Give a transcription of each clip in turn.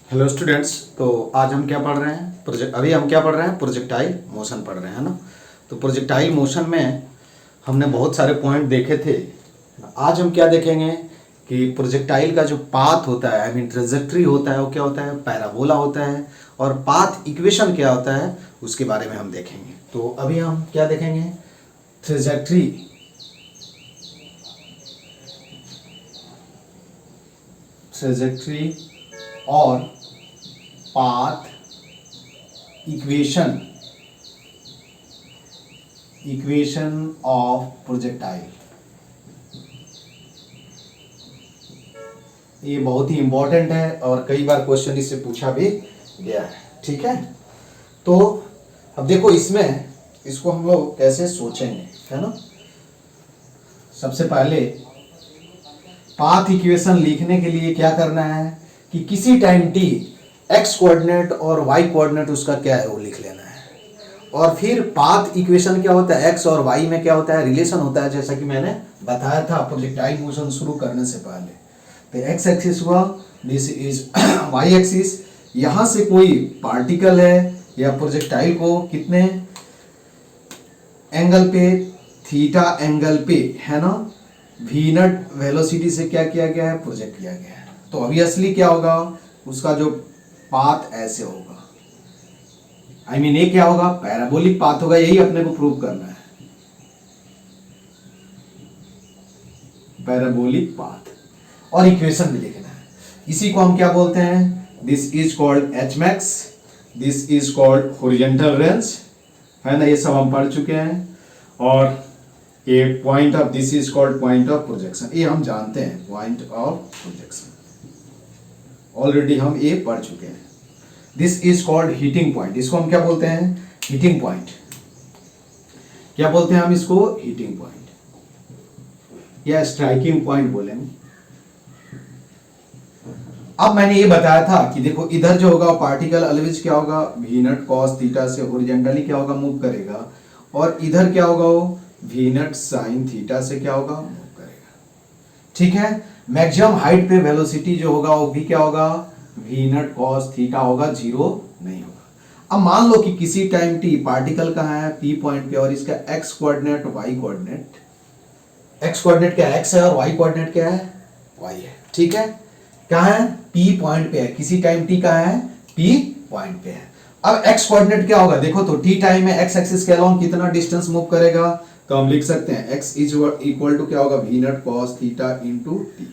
Hello students. तो आज हम क्या पढ़ रहे हैं? अभी हम क्या पढ़ रहे हैं? प्रोजेक्टाइल मोशन पढ़ रहे हैं ना। तो प्रोजेक्टाइल मोशन में हमने बहुत सारे पॉइंट देखे थे। आज हम क्या देखेंगे कि प्रोजेक्टाइल का जो पाथ होता है, आई मीन ट्रेजेक्ट्री होता है, वो क्या होता है? पैराबोला होता है। और पाथ इक्वेशन क्या होता है उसके बारे में हम देखेंगे। तो अभी हम क्या देखेंगे? ट्रेजेक्ट्री। ट्रेजेक्ट्री और पाथ इक्वेशन ऑफ प्रोजेक्टाइल। ये बहुत ही इंपॉर्टेंट है और कई बार क्वेश्चन इससे पूछा भी गया है। ठीक है, तो अब देखो इसमें इसको हम लोग कैसे सोचेंगे, है ना। सबसे पहले पाथ इक्वेशन लिखने के लिए क्या करना है कि किसी टाइम टी एक्स कोऑर्डिनेट और वाई कोऑर्डिनेट उसका क्या है वो लिख लेना है। और फिर पाथ इक्वेशन क्या होता है? एक्स और वाई में क्या होता है? रिलेशन होता है, जैसा कि मैंने बताया था प्रोजेक्टाइल मोशन शुरू करने से पहले। तो एक्स एक्सिस हुआ, दिस इज वाई एक्सिस। यहां से कोई पार्टिकल है या प्रोजेक्टाइल को कितने एंगल पे? थीटा एंगल पे, है ना। वी नट वेलोसिटी से क्या किया गया है? प्रोजेक्ट किया गया है। तो ऑब्वियसली क्या होगा? उसका जो पाथ ऐसे होगा, आई मीन ये क्या होगा? पैराबोलिक पाथ होगा। यही अपने को प्रूव करना है, पैराबोलिक पाथ। और इक्वेशन भी लिखना है। इसी को हम क्या बोलते हैं? This is called H max, this is called horizontal range, है ना। ये सब हम पढ़ चुके हैं। और ये point of, this is called point of projection, ये हम जानते हैं, पॉइंट ऑफ प्रोजेक्शन ऑलरेडी हम ये पढ़ चुके हैं। This is called heating point, इसको हम क्या बोलते हैं? Heating point. क्या बोलते हैं हम इसको? हीटिंग पॉइंट या स्ट्राइकिंग पॉइंट बोलेंगे। अब मैंने ये बताया था कि देखो इधर जो होगा पार्टिकल ऑलवेज क्या होगा? वी नट कॉस थीटा से हॉरिजॉन्टली क्या होगा? मूव करेगा। और इधर क्या होगा? वो वी नट साइन थीटा से क्या होगा? मूव करेगा। ठीक है। मैक्सिमम हाइट पे वेलोसिटी जो होगा वो भी क्या होगा? वी नट कॉस थीटा होगा, जीरो नहीं होगा। अब मान लो कि किसी टाइम टी पार्टिकल कहाँ है? पी पॉइंट पे, और इसका x coordinate y coordinate, x coordinate क्या है? एक्स है, और वाई कोऑर्डिनेट क्या है? वाई है। ठीक है। कहाँ है? पी पॉइंट पे है। किसी टाइम टी कहाँ है? पी पॉइंट पे है। अब एक्स कोऑर्डिनेट क्या होगा? देखो तो टी टाइम में एक्स एक्सिस के अलोंग कितना डिस्टेंस मूव करेगा? तो हम लिख सकते हैं एक्स इज इक्वल टू क्या होगा? We nut cos theta into t.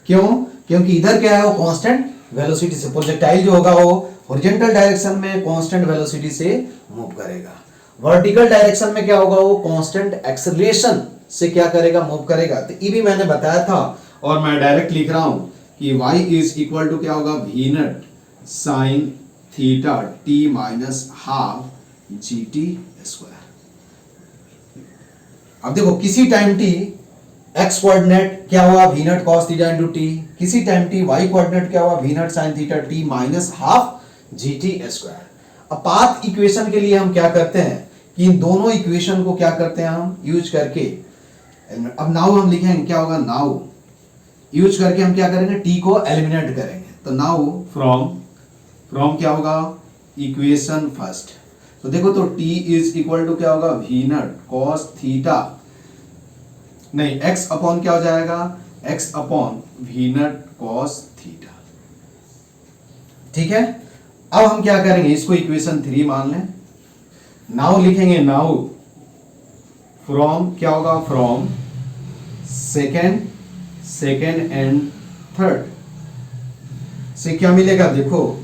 क्यों? क्योंकि इधर क्या है? वो कांस्टेंट वेलोसिटी से, प्रोजेक्टाइल जो होगा वो हॉरिजॉन्टल डायरेक्शन में कांस्टेंट वेलोसिटी से मूव करेगा। वर्टिकल डायरेक्शन में क्या होगा? वो कांस्टेंट एक्सेलरेशन से क्या करेगा? मूव करेगा। तो ये भी मैंने बताया था और मैं डायरेक्ट लिख रहा हूं कि y इज इक्वल टू क्या होगा? We nut sine theta t minus half g t square. अब देखो किसी टाइम टी एक्स कोऑर्डिनेट क्या हुआ? वी नट कॉस थीटा इनटू टी। किसी टाइम टी वाई कोऑर्डिनेट क्या हुआ? वी नट sine theta t minus half g t square. अब path equation के लिए हम क्या करते हैं कि इन दोनों इक्वेशन को क्या करते हैं हम यूज करके, अब नाउ हम लिखेंगे क्या होगा? नाउ यूज करके हम क्या करेंगे? टी को एलिमिनेट करेंगे। तो नाउ फ्रॉम क्या होगा? Equation first. तो देखो तो टी इज इक्वल टू क्या होगा? वी नट कॉस थीटा, नहीं x अपॉन क्या हो जाएगा? x अपॉन वी नट कॉस थीटा। ठीक है। अब हम क्या करेंगे? इसको इक्वेशन 3 मान लें। नाउ लिखेंगे, नाउ फ्रॉम क्या होगा? फ्रॉम सेकेंड एंड थर्ड से क्या मिलेगा? देखो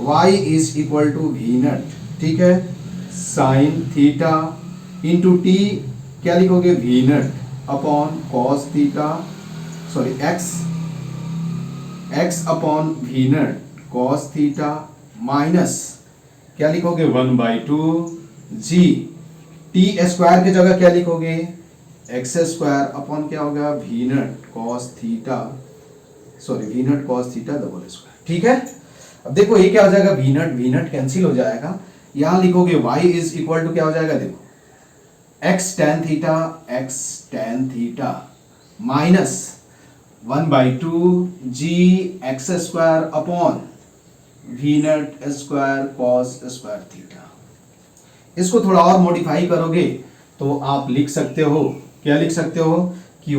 y is equal to v naught, ठीक है, साइन थीटा इंटू टी क्या लिखोगे? V naught upon cos theta, sorry x upon v नट कॉस थीटा माइनस क्या लिखोगे? 1/2 जी टी स्क्वायर की जगह क्या लिखोगे? एक्स स्क्वायर अपॉन क्या होगा? We nut cos theta, sorry v nut cos theta double square. ठीक है। अब देखो ये क्या हो जाएगा? वी नट कैंसिल हो जाएगा। यहां लिखोगे y इज इक्वल टू क्या हो जाएगा? देखो x tan theta minus 1/2 g x square upon v नट स्क्वायर कॉस स्क्वायर थीटा। इसको थोड़ा और मॉडिफाई करोगे तो आप लिख सकते हो, क्या लिख सकते हो कि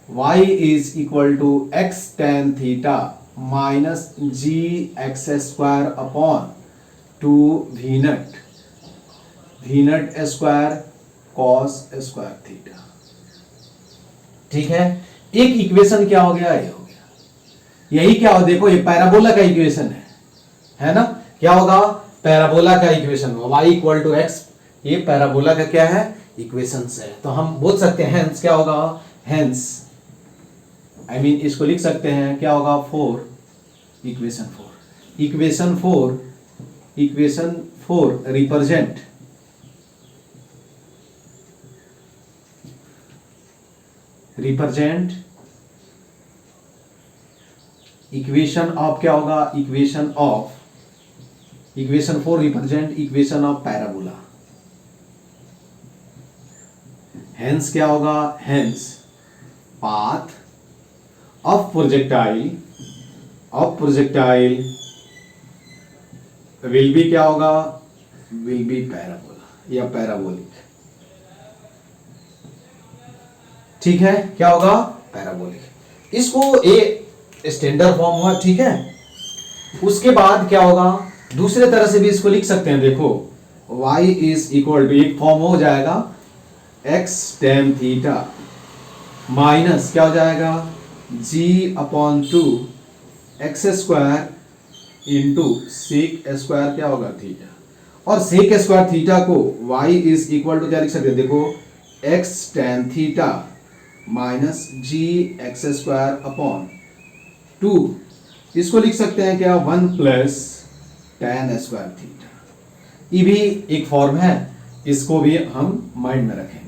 y is equal to x tan theta minus g x square upon two v nut square cos square theta. ठीक है, एक इक्वेशन क्या हो गया, ये हो गया। यही क्या हो, देखो ये पैराबोला का इक्वेशन है ना। क्या होगा, पैराबोला का equation y equal to x, ये पैराबोला का क्या है, इक्वेशन है। तो हम बोल सकते हैं हेंस क्या होगा, हेंस इसको लिख सकते हैं क्या होगा, equation four represent equation of क्या होगा, equation 4 represent equation of parabola. Hence क्या होगा, hence path of projectile will be क्या होगा, विल बी पैराबोला या पैराबोलिक। ठीक है, क्या होगा, पैराबोलिक। इसको ए स्टैंडर्ड फॉर्म हुआ। ठीक है, उसके बाद क्या होगा, दूसरे तरह से भी इसको लिख सकते हैं। देखो y इज इक्वल टू, एक फॉर्म हो जाएगा x tan थीटा माइनस क्या हो जाएगा, g upon two x square into sec square क्या होगा थीटा। और सेक स्क्वायर थीटा को y इज इक्वल टू क्या लिख सकते हैं, देखो x tan theta minus g x square upon two, इसको लिख सकते हैं क्या, 1 प्लस tan स्क्वायर थीटा। ये भी एक फॉर्म है, इसको भी हम माइंड में रखेंगे।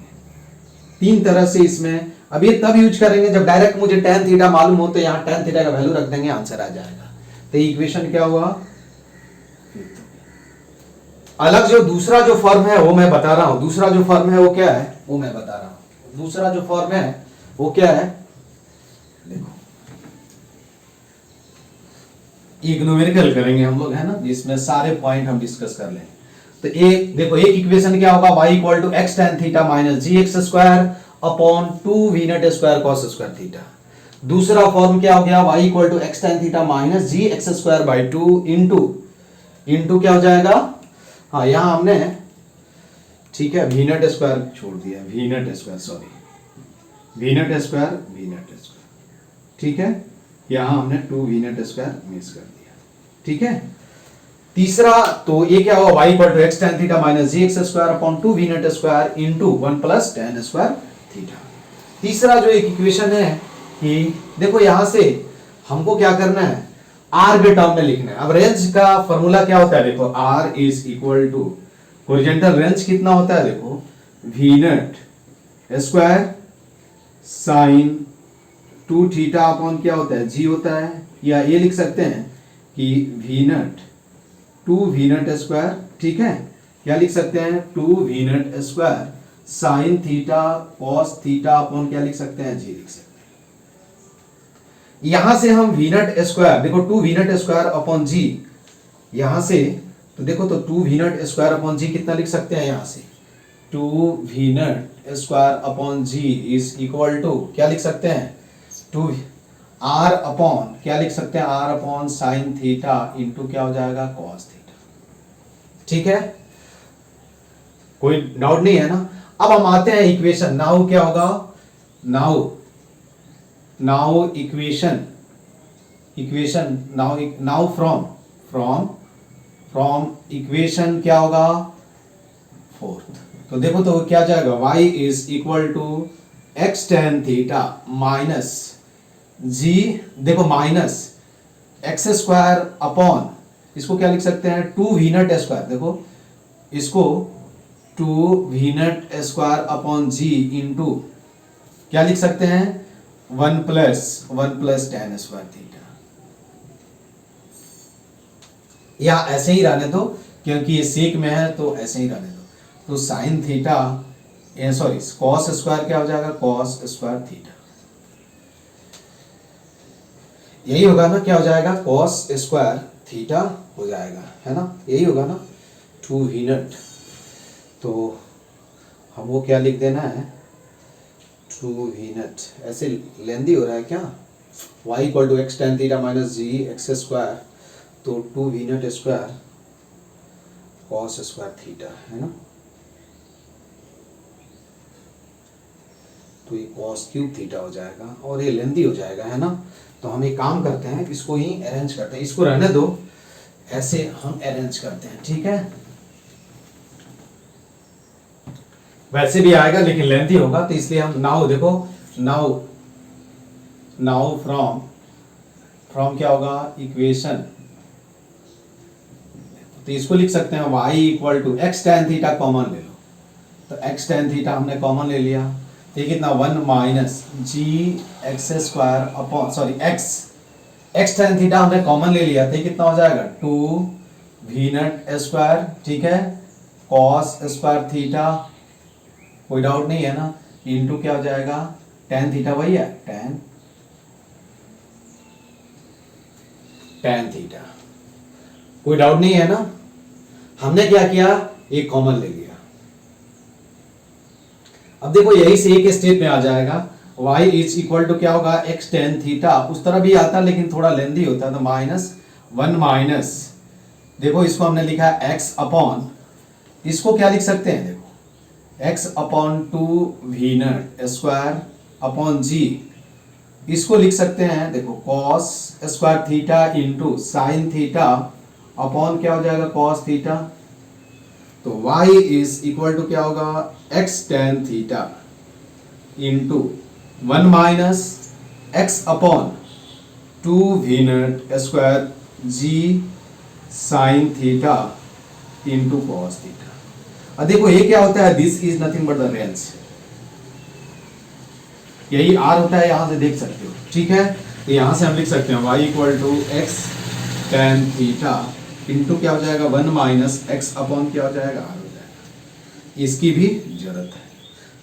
तीन तरह से इसमें, अब ये तब यूज करेंगे जब डायरेक्ट मुझे tan थीटा मालूम हो, तो यहाँ tan थीटा का वैल्यू रख देंगे, आंसर आ जाएगा। तो इक्वेशन क्या हुआ, अलग जो दूसरा जो फॉर्म है वो मैं बता रहा हूं। दूसरा जो फॉर्म है वो क्या है, वो मैं बता रहा हूं। दूसरा जो फॉर्म है वो क्या है, देखो एक न्यूमेरिकल करेंगे हम लोग, है ना, जिसमें सारे पॉइंट हम डिस्कस कर लेंगे। तो एक देखो, एक इक्वेशन क्या होगा, y equal to x tan theta minus g x square upon two v nut square cos square theta. दूसरा फॉर्म क्या हो गया, y equal to x tan theta minus g x square by two into क्या हो जाएगा, हाँ यहां हमने, ठीक है, वी नट स्क्वायर छोड़ दिया, वी नट स्क्वायर, ठीक है, यहां हमने टू वी नट स्क्वायर मिस कर दिया। ठीक है, तीसरा तो ये क्या होगा, y equal to x tan theta minus g x square upon two v nut square into 1 plus tan square theta. तीसरा जो एक इक्वेशन है कि देखो यहां से हमको क्या करना है, r के टर्म में लिखना है। अब रेंज का फॉर्मूला क्या होता है, देखो r is equal to horizontal range कितना होता है, देखो वी नट square sine two theta upon क्या होता है, जी होता है, या ये लिख सकते हैं कि वी नट टू वी नट स्क्वायर। ठीक है, क्या लिख सकते हैं, टू वी नट square sine theta cos theta upon क्या लिख सकते हैं, जी लिख सकते हैं। यहां से हम वी नट स्क्वायर, देखो टू वी नट स्क्वायर अपॉन जी, यहां से तो देखो तो टू वी नट स्क्वायर अपॉन जी कितना लिख सकते हैं, यहां से two v nut square upon g is equal to क्या लिख सकते हैं, टू आर अपॉन क्या लिख सकते हैं, r upon sine theta into क्या हो जाएगा, कॉस थीटा। ठीक है, कोई डाउट नहीं है ना। अब हम आते हैं इक्वेशन, नाउ क्या होगा, now equation now from equation क्या होगा, फोर्थ। तो देखो तो क्या जाएगा, y is equal to x tan theta minus g, देखो माइनस एक्स स्क्वायर अपॉन, इसको क्या लिख सकते हैं, टू वी नट स्क्वायर, देखो इसको टू वी नट स्क्वायर अपॉन जी इंटू क्या लिख सकते हैं, 1 प्लस tan स्क्वायर थीटा, या ऐसे ही रहने दो क्योंकि ये सेक में है तो ऐसे ही रहने दो। तो sine theta, sorry cos square क्या हो जाएगा, कॉस स्क्वायर थीटा, यही होगा ना, क्या हो जाएगा, कॉस स्क्वायर थीटा हो जाएगा, है ना, यही होगा ना 2 वी नट। तो हमको क्या लिख देना है 2 वी नट, ऐसे लेंदी हो रहा है क्या, y equal to x tan theta minus g x square, तो 2 we nut square cos square theta, है ना, तो ये कॉस क्यूब थीटा हो जाएगा और ये लेंदी हो जाएगा, है ना। तो हम एक काम करते हैं, इसको ही अरेंज करते हैं, इसको रहने दो, ऐसे हम अरेंज करते हैं, ठीक है। वैसे भी आएगा लेकिन लेंथी होगा, तो इसलिए हम नाउ देखो, नाउ नाउ फ्रॉम फ्रॉम क्या होगा इक्वेशन, तो इसको लिख सकते हैं y equal to x tan theta common ले लो, तो एक्स टेन थीटा हमने कॉमन ले लिया, तो ये कितना 1 minus g x square upon sorry x x tan theta हमने कॉमन ले लिया, तो ये कितना हो जाएगा 2 वी नट स्क्वायर, ठीक है, कॉस स्क्वायर थीटा, कोई डाउट नहीं है ना, इनटू क्या हो जाएगा टेन थीटा, वही है टेन थीटा, कोई डाउट नहीं है ना। हमने क्या किया, एक कॉमन ले लिया, अब देखो यही से एक स्टेप में आ जाएगा, y इज इक्वल टू क्या होगा x टेन थीटा, उस तरह भी आता लेकिन थोड़ा लेंदी होता है, तो -1 माइनस, देखो इसको हमने लिखा है x अपॉन, इसको क्या लिख सकते हैं, देखो x upon 2 we nut square upon g, इसको लिख सकते हैं देखो cos square theta into sine theta upon क्या हो जाएगा cos थीटा, तो y इज इक्वल टू क्या होगा x tan theta into 1 minus x upon 2 we nut square g sine theta into cos theta. अब देखो ये क्या होता है, this is nothing but the range, यही r होता है, यहां से देख सकते हो, ठीक है। तो यहां से हम लिख सकते हैं y equal to x tan theta into क्या हो जाएगा 1 माइनस एक्स अपॉन क्या हो जाएगा r हो जाएगा, इसकी भी जरूरत है।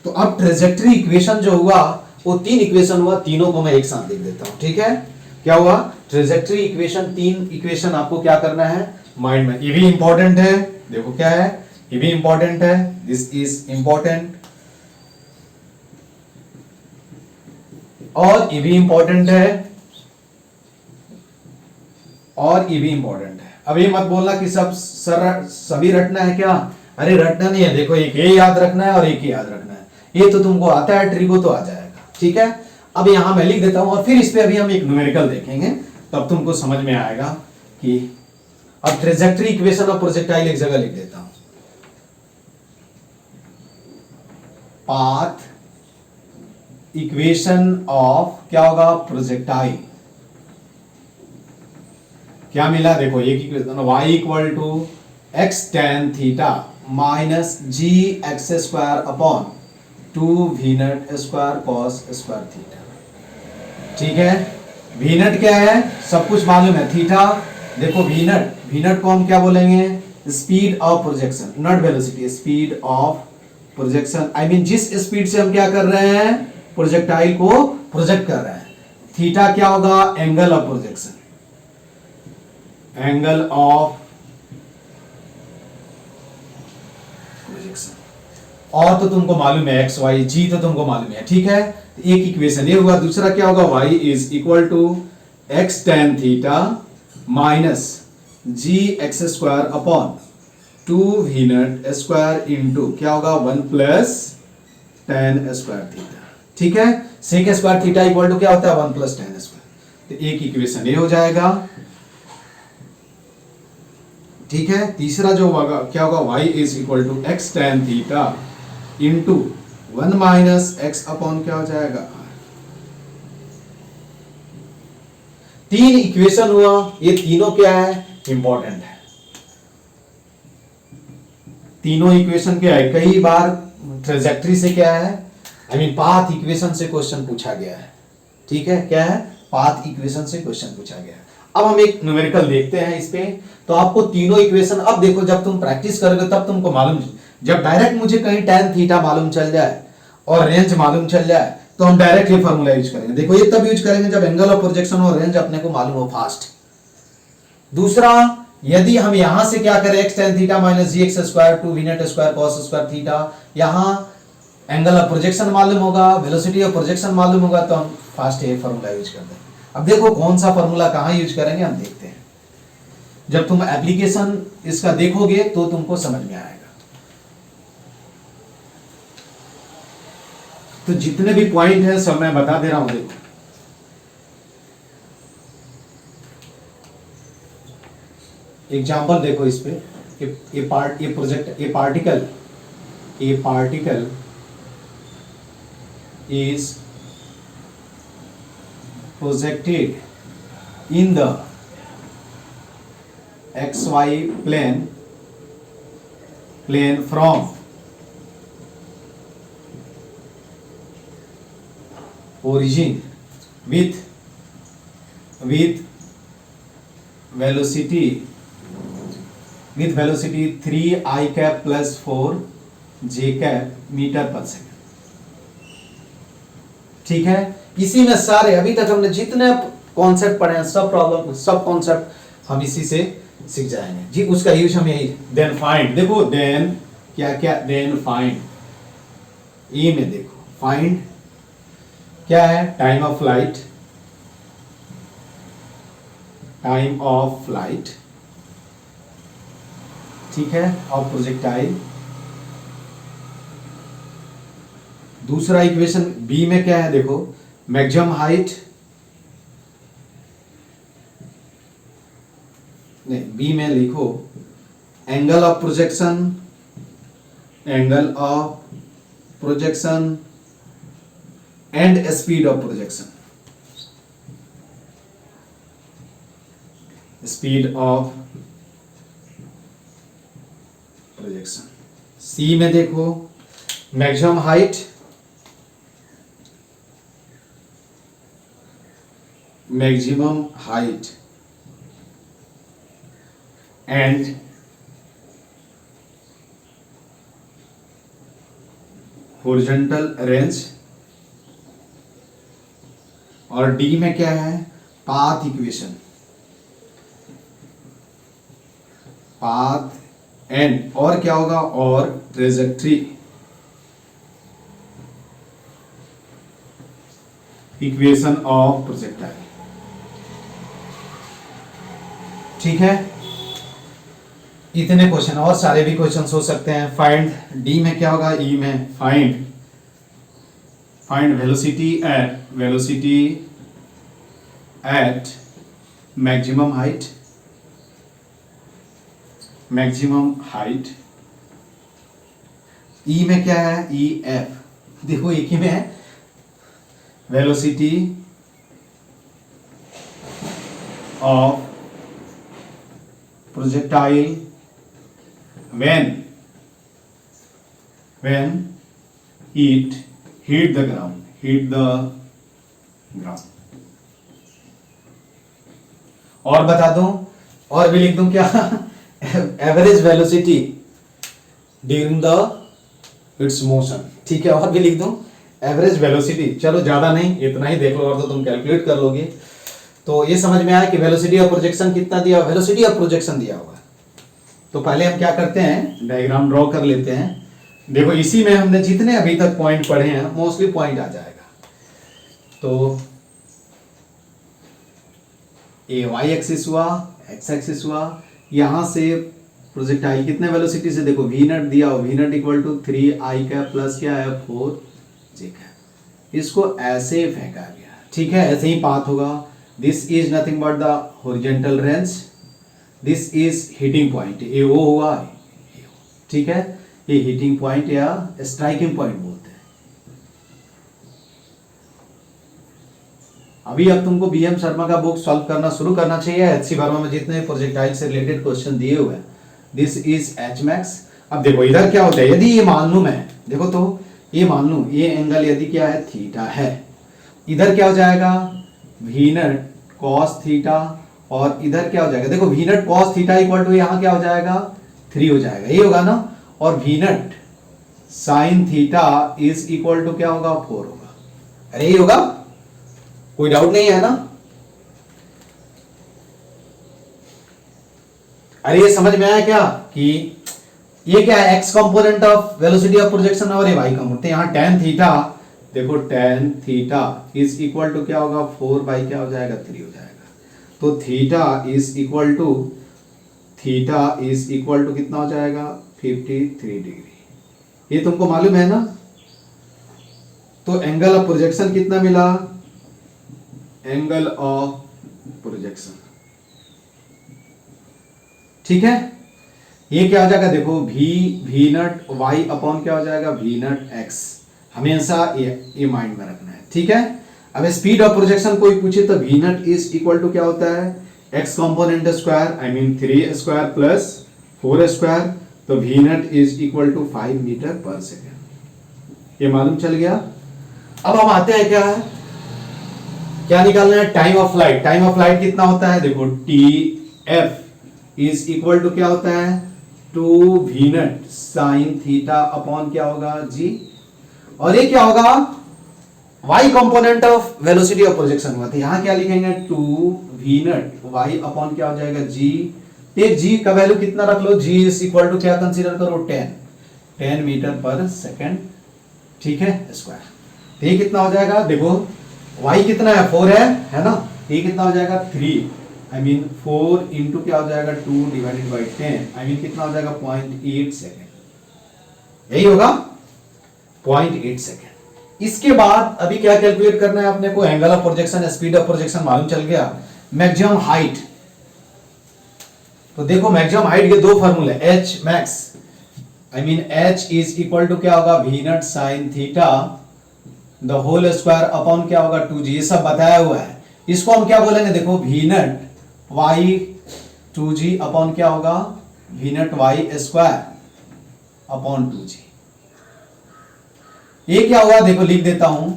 तो अब ट्रेजेक्टरी इक्वेशन जो हुआ वो 3 इक्वेशन हुआ, तीनों को मैं एक साथ लिख देता हूं, ठीक है। क्या हुआ ट्रेजेक्टरी इक्वेशन, 3 इक्वेशन आपको क्या करना है माइंड में, ये भी इंपॉर्टेंट है, देखो क्या है, ये भी इंपॉर्टेंट है, दिस इज इंपॉर्टेंट, और ये भी इंपॉर्टेंट है, और ये भी इंपॉर्टेंट है। अब ये मत बोलना कि सब सभी रटना है क्या, अरे रटना नहीं है, देखो एक ये याद रखना है और एक ही याद रखना है, ये तो तुमको आता है, ट्रिको तो आ जाएगा, ठीक है। अब यहां मैं लिख देता हूं और फिर इस पे अभी हम एक न्यूमेरिकल देखेंगे, तब तुमको समझ में आएगा कि अब ट्रेजेक्टरी इक्वेशन और प्रोजेक्टाइल एक जगह लिख देता हूं, पाथ इक्वेशन ऑफ क्या होगा प्रोजेक्टाइल, क्या मिला देखो एक equation y equal to x tan theta minus g x square upon 2 we nut square cos square theta, ठीक है। वी नट क्या है सब कुछ मालूम है, थीटा देखो वी नट को हम क्या बोलेंगे, speed of projection, not velocity, speed of projection, I mean जिस स्पीड से हम क्या कर रहे हैं प्रोजेक्टाइल को प्रोजेक्ट कर रहे हैं। थीटा क्या होगा angle of projection, angle of projection, और तो तुमको मालूम है एक्स वाई, जी तो तुमको मालूम है, ठीक है। तो एक इक्वेशन ये हुआ, दूसरा क्या होगा y is equal to x tan theta minus g x square upon 2 we nut square into क्या होगा 1 प्लस टेन स्क्वायर थीटा, ठीक है। Sec square theta equal to क्या होता है 1 प्लस टेन स्क्वायर, तो एक इक्वेशन ये हो जाएगा, ठीक है। तीसरा जो होगा क्या होगा y is equal to x tan theta into 1 minus x upon क्या हो जाएगा, 3 इक्वेशन हुआ, ये तीनों क्या है इंपॉर्टेंट है, तीनों इक्वेशन क्या है, कई बार ट्रेजेक्टरी से क्या है आई मीन पाथ इक्वेशन से क्वेश्चन पूछा गया है, ठीक है, क्या है पाथ इक्वेशन से क्वेश्चन पूछा गया है। अब हम एक न्यूमेरिकल देखते हैं इस पे, तो आपको तीनों इक्वेशन, अब देखो जब तुम प्रैक्टिस करोगे तब तुमको मालूम, जब डायरेक्ट मुझे कहीं tan थीटा मालूम चल जाए और रेंज मालूम चल जाए तो हम डायरेक्ट ये फार्मूला यूज करेंगे। देखो ये तब यूज करेंगे जब एंगल ऑफ प्रोजेक्शन और रेंज अपने को मालूम हो फास्ट, दूसरा, यदि हम यहां से क्या करें, x tan theta minus g x square two v nought square cos square theta, यहां एंगल ऑफ प्रोजेक्शन मालूम होगा, वेलोसिटी ऑफ प्रोजेक्शन मालूम होगा, तो हम फास्ट ये फॉर्मूला यूज कर दें। अब देखो कौन सा फॉर्मूला कहां यूज करेंगे हम देखते हैं। जब तुम एप्लीकेशन इसका देखोगे तो तुमको समझ में आएगा। तो जितने भी पॉइंट है सब मैं बता दे रहा हूं। देखो एग्जांपल देखो इस पे, ये particle is projected in the xy plane from origin with velocity 3 I cap plus 4 j cap metre पर सेकंड। ठीक है, इसी में सारे अभी तक हमने जितने कॉन्सेप्ट पढ़े हैं सब प्रॉब्लम सब कॉन्सेप्ट हम इसी से सीख जाएंगे जी। उसका यूज हम यही, देन फाइंड, देखो देन क्या क्या, देन फाइंड, ई में देखो फाइंड क्या है, टाइम ऑफ फ्लाइट, ठीक है, ऑफ प्रोजेक्टाइल। दूसरा इक्वेशन बी में क्या है, देखो मैक्सिमम हाइट, नहीं बी में लिखो angle of projection and speed of projection, c में देखो maximum height, and horizontal range, और डी में क्या है, पाथ इक्वेशन, एंड और क्या होगा, और ट्रेजेक्ट्री इक्वेशन ऑफ प्रोजेक्टाइल। ठीक है, इतने क्वेश्चन और सारे भी क्वेश्चन हो सकते हैं। फाइंड, डी में क्या होगा, ई में find velocity at maximum height, e में क्या है, ई एफ, देखो एक ही में है, velocity of projectile when it hit the ground। और बता दूं, और भी लिख दूं क्या, average velocity during the it's motion. ठीक है, और भी लिख दूं एवरेज वेलोसिटी, चलो ज्यादा नहीं इतना ही देख लो, और तो तुम कैलकुलेट कर लोगे। तो ये समझ में आया कि वेलोसिटी ऑफ प्रोजेक्शन कितना दिया, वेलोसिटी ऑफ प्रोजेक्शन दिया हुआ है। तो पहले हम क्या करते हैं, डायग्राम ड्रॉ कर लेते हैं। देखो इसी में हमने जितने अभी तक पॉइंट पढ़े हैं मोस्टली पॉइंट आ जाएगा। तो ये y एक्सिस हुआ, x एक्सिस हुआ, यहां से प्रोजेक्टाइल कितने वेलोसिटी से, देखो v नॉट दिया हो, v nought equal to 3 i plus क्या है 4 j, इसको ऐसे फेंका गया। ठीक है, ऐसे ही पाथ होगा। This is nothing but the horizontal range, this is heating point, ये वो हुआ, ठीक है, ये हीटिंग पॉइंट या स्ट्राइकिंग पॉइंट बोलते हैं। अभी अब तुमको बीएम शर्मा का बुक सॉल्व करना शुरू करना चाहिए। एचसी वर्मा में जितने प्रोजेक्टाइल से रिलेटेड क्वेश्चन दिए हुए हैं, दिस इज एच मैक्स। अब देखो इधर क्या होता है, यदि ये मालूम है, देखो तो ये मान लूं ये एंगल यदि क्या है, थीटा है, इधर क्या हो जाएगा, वी नट कॉस थीटा, और इधर क्या हो जाएगा, देखो v nut cos theta equal to यहां क्या हो जाएगा, 3 हो जाएगा, ये होगा ना, और v nut sine theta is equal to क्या होगा, 4 होगा। अरे ये होगा, कोई डाउट नहीं है ना। अरे ये समझ में आया क्या कि ये क्या है, x component of velocity of projection और ये वाई कंपोनेंट। यहाँ टेन थीटा, देखो tan theta is equal to क्या होगा, 4 बाई क्या हो जाएगा, 3 हो जाएगा। तो थीटा इज इक्वल टू कितना हो जाएगा, 53 डिग्री। ये तुमको मालूम है ना। तो एंगल ऑफ प्रोजेक्शन कितना मिला, एंगल ऑफ प्रोजेक्शन, ठीक है। ये क्या हो जाएगा, देखो वी नट वाई अपॉन क्या हो जाएगा, वी नट एक्स। हमेशा ये माइंड में रखना है, ठीक है। अब स्पीड ऑफ प्रोजेक्शन कोई पूछे तो v naught is equal to क्या होता है, x component square, I mean 3 square plus 4 square. तो v naught is equal to 5 metre पर सेकेंड। ये मालूम चल गया। अब हम आते हैं क्या निकालना है, time of flight. Time of flight कितना होता है, देखो T F is equal to क्या होता है, 2 we nut sine theta upon क्या होगा, जी। और ये क्या होगा, y component of velocity of projection हुआ। तो यहां क्या लिखेंगे, 2 वी नट y अपॉन क्या हो जाएगा, g। टेक g का वैल्यू कितना रख लो, g इज इक्वल टू क्या कंसीडर करो, 10 मीटर पर सेकेंड, ठीक है, स्क्वायर। तो ये कितना हो जाएगा, देखो y कितना है, 4 है ना। ये कितना हो जाएगा, 3, आई मीन 4 इंटू क्या हो जाएगा, 2 डिवाइडेड बाई 10, आई मीन कितना हो जाएगा, 0.8 सेकेंड। यही होगा 0.8 सेकेंड। इसके बाद अभी क्या कैलकुलेट करना है अपने को, angle of projection, speed of projection मालूम चल गया। मैक्सिमम हाइट, तो देखो मैक्सिमम हाइट के दो फॉर्मूले, h max, I mean h is equal to क्या होगा, we nut sine theta the whole square upon क्या होगा, 2g। ये सब बताया हुआ है। इसको हम क्या बोलेंगे, देखो v nought Y 2g upon क्या होगा, we nought y square upon 2g। ये क्या हुआ, देखो लिख देता हूं,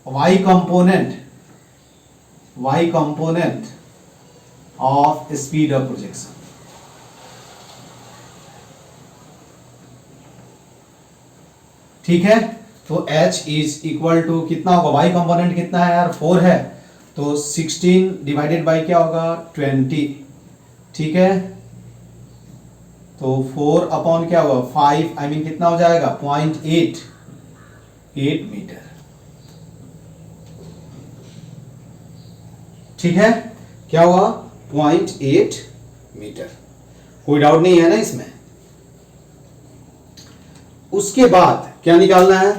y component of speed of projection. ठीक है, तो h इज इक्वल टू कितना होगा, y कंपोनेंट कितना है यार, 4 है। तो 16 डिवाइडेड बाई क्या होगा, 20, ठीक है। तो 4 अपॉन क्या होगा, 5, आई मीन कितना हो जाएगा, 0.8 मीटर, ठीक है। क्या हुआ, 0.8 मीटर। कोई डाउट नहीं है ना इसमें। उसके बाद क्या निकालना है,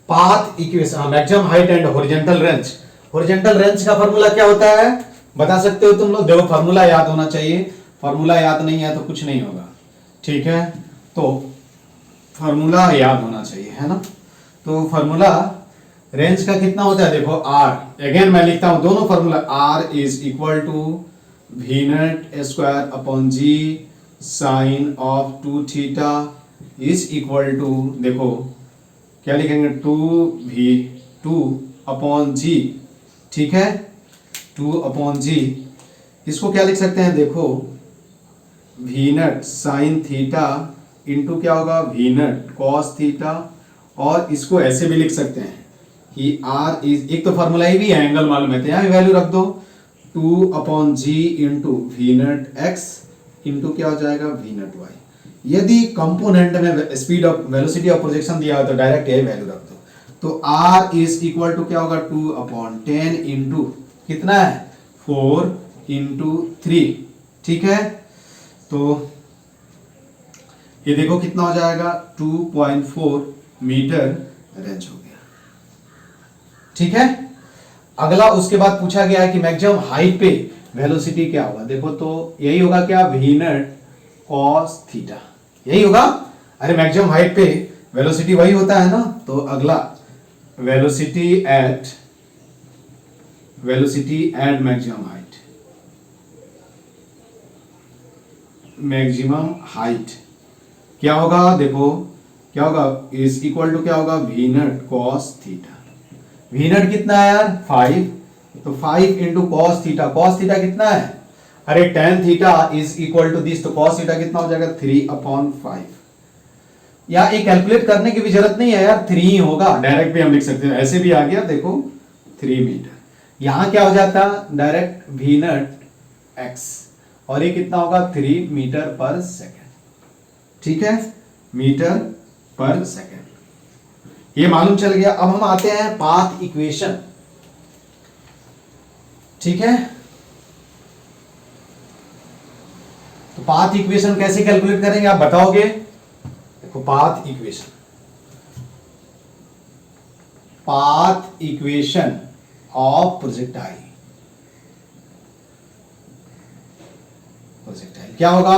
path equation, maximum height and horizontal range. Horizontal range का फार्मूला क्या होता है, बता सकते हो तुम लोग, देखो फार्मूला याद होना चाहिए। फार्मूला याद नहीं है तो कुछ नहीं होगा, ठीक है। तो फार्मूला याद होना चाहिए, है ना। तो फार्मूला रेंज का कितना होता है, देखो r, अगेन मैं लिखता हूं दोनों formula, r is equal to v nut square upon g sine of 2 theta is equal to, देखो क्या लिखेंगे, 2 अपॉन जी, ठीक है, 2 अपॉन जी। इसको क्या लिख सकते हैं, देखो वी नट साइन थीटा इंटू क्या होगा, वी नट कॉस थीटा। और इसको ऐसे भी लिख सकते हैं कि r इज, एक तो फार्मूला ही भी है, एंगल मालूम है तो यहाँ भी वैल्यू रख दो, 2 upon g into v nought x into क्या हो जाएगा, वी नट वाई। यदि कंपोनेंट में speed of velocity of projection दिया हो तो डायरेक्ट यही वैल्यू रख दो। तो r इज इक्वल टू क्या होगा, 2 अपॉन 10 इंटू कितना है, 4 इंटू 3, ठीक है। तो ये देखो कितना हो जाएगा, 2.4 मीटर रेंज हो गया, ठीक है। अगला उसके बाद पूछा गया है कि मैक्सिमम हाइट पे वेलोसिटी क्या होगा, देखो तो यही होगा क्या, वी नट कॉस थीटा, यही होगा। अरे मैक्सिमम हाइट पे वेलोसिटी वही होता है ना। तो अगला वेलोसिटी एट मैक्सिमम हाइट क्या होगा, देखो क्या होगा, इज इक्वल टू क्या होगा, we nut cos theta. V naught कितना है यार, 5, तो 5 into cos theta. Cos theta कितना है, अरे tan theta is equal to this, तो कॉस थीटा कितना हो जाएगा, 3 अपॉन 5। या एक कैलकुलेट करने की भी जरूरत नहीं है यार, 3 ही होगा, डायरेक्ट भी हम लिख सकते हैं, ऐसे भी आ गया, देखो 3 मीटर। यहां क्या हो जाता, डायरेक्ट वी नट एक्स और ये कितना होगा 3 मीटर पर सेकेंड। ठीक है, मीटर पर सेकेंड, ये मालूम चल गया। अब हम आते हैं पाथ इक्वेशन। ठीक है, तो पाथ इक्वेशन कैसे कैलकुलेट करेंगे आप बताओगे? देखो path equation, path equation of projectile, projectile क्या होगा?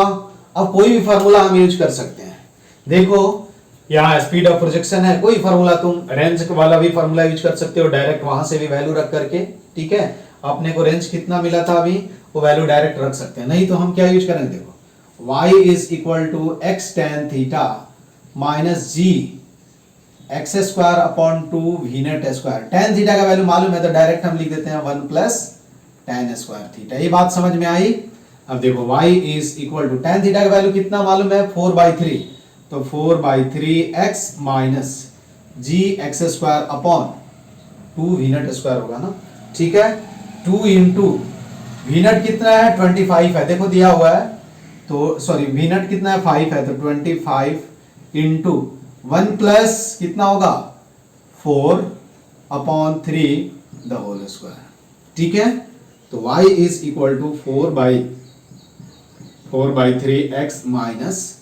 अब कोई भी फार्मूला हम यूज कर सकते हैं। देखो यहाँ स्पीड ऑफ प्रोजेक्शन है, कोई फार्मूला तुम रेंज वाला भी फार्मूला यूज कर सकते हो, डायरेक्ट वहां से भी वैल्यू रख करके। ठीक है, अपने को रेंज कितना मिला था अभी, वो वैल्यू डायरेक्ट रख सकते हैं। नहीं तो हम क्या यूज करेंगे, देखो y is equal to x tan theta minus g x square upon 2 v naught square. Tan theta का वैल्यू मालूम है तो डायरेक्ट हम लिख देते हैं 1 प्लस टेन स्क्वायर थीटा। ये बात समझ में आई? अब देखो y is equal to ten theta का वैल्यू कितना मालूम है, 4/3, तो 4/3 x minus g x square upon 2 v naught square होगा ना। ठीक है, 2 इंटू वी नेट कितना है 25 है, देखो दिया हुआ है, तो सॉरी वी नेट कितना है 5 है, तो 25 इंटू 1 प्लस कितना होगा 4/3 द होल स्क्वायर। ठीक है, तो y is equal to 4/3 x minus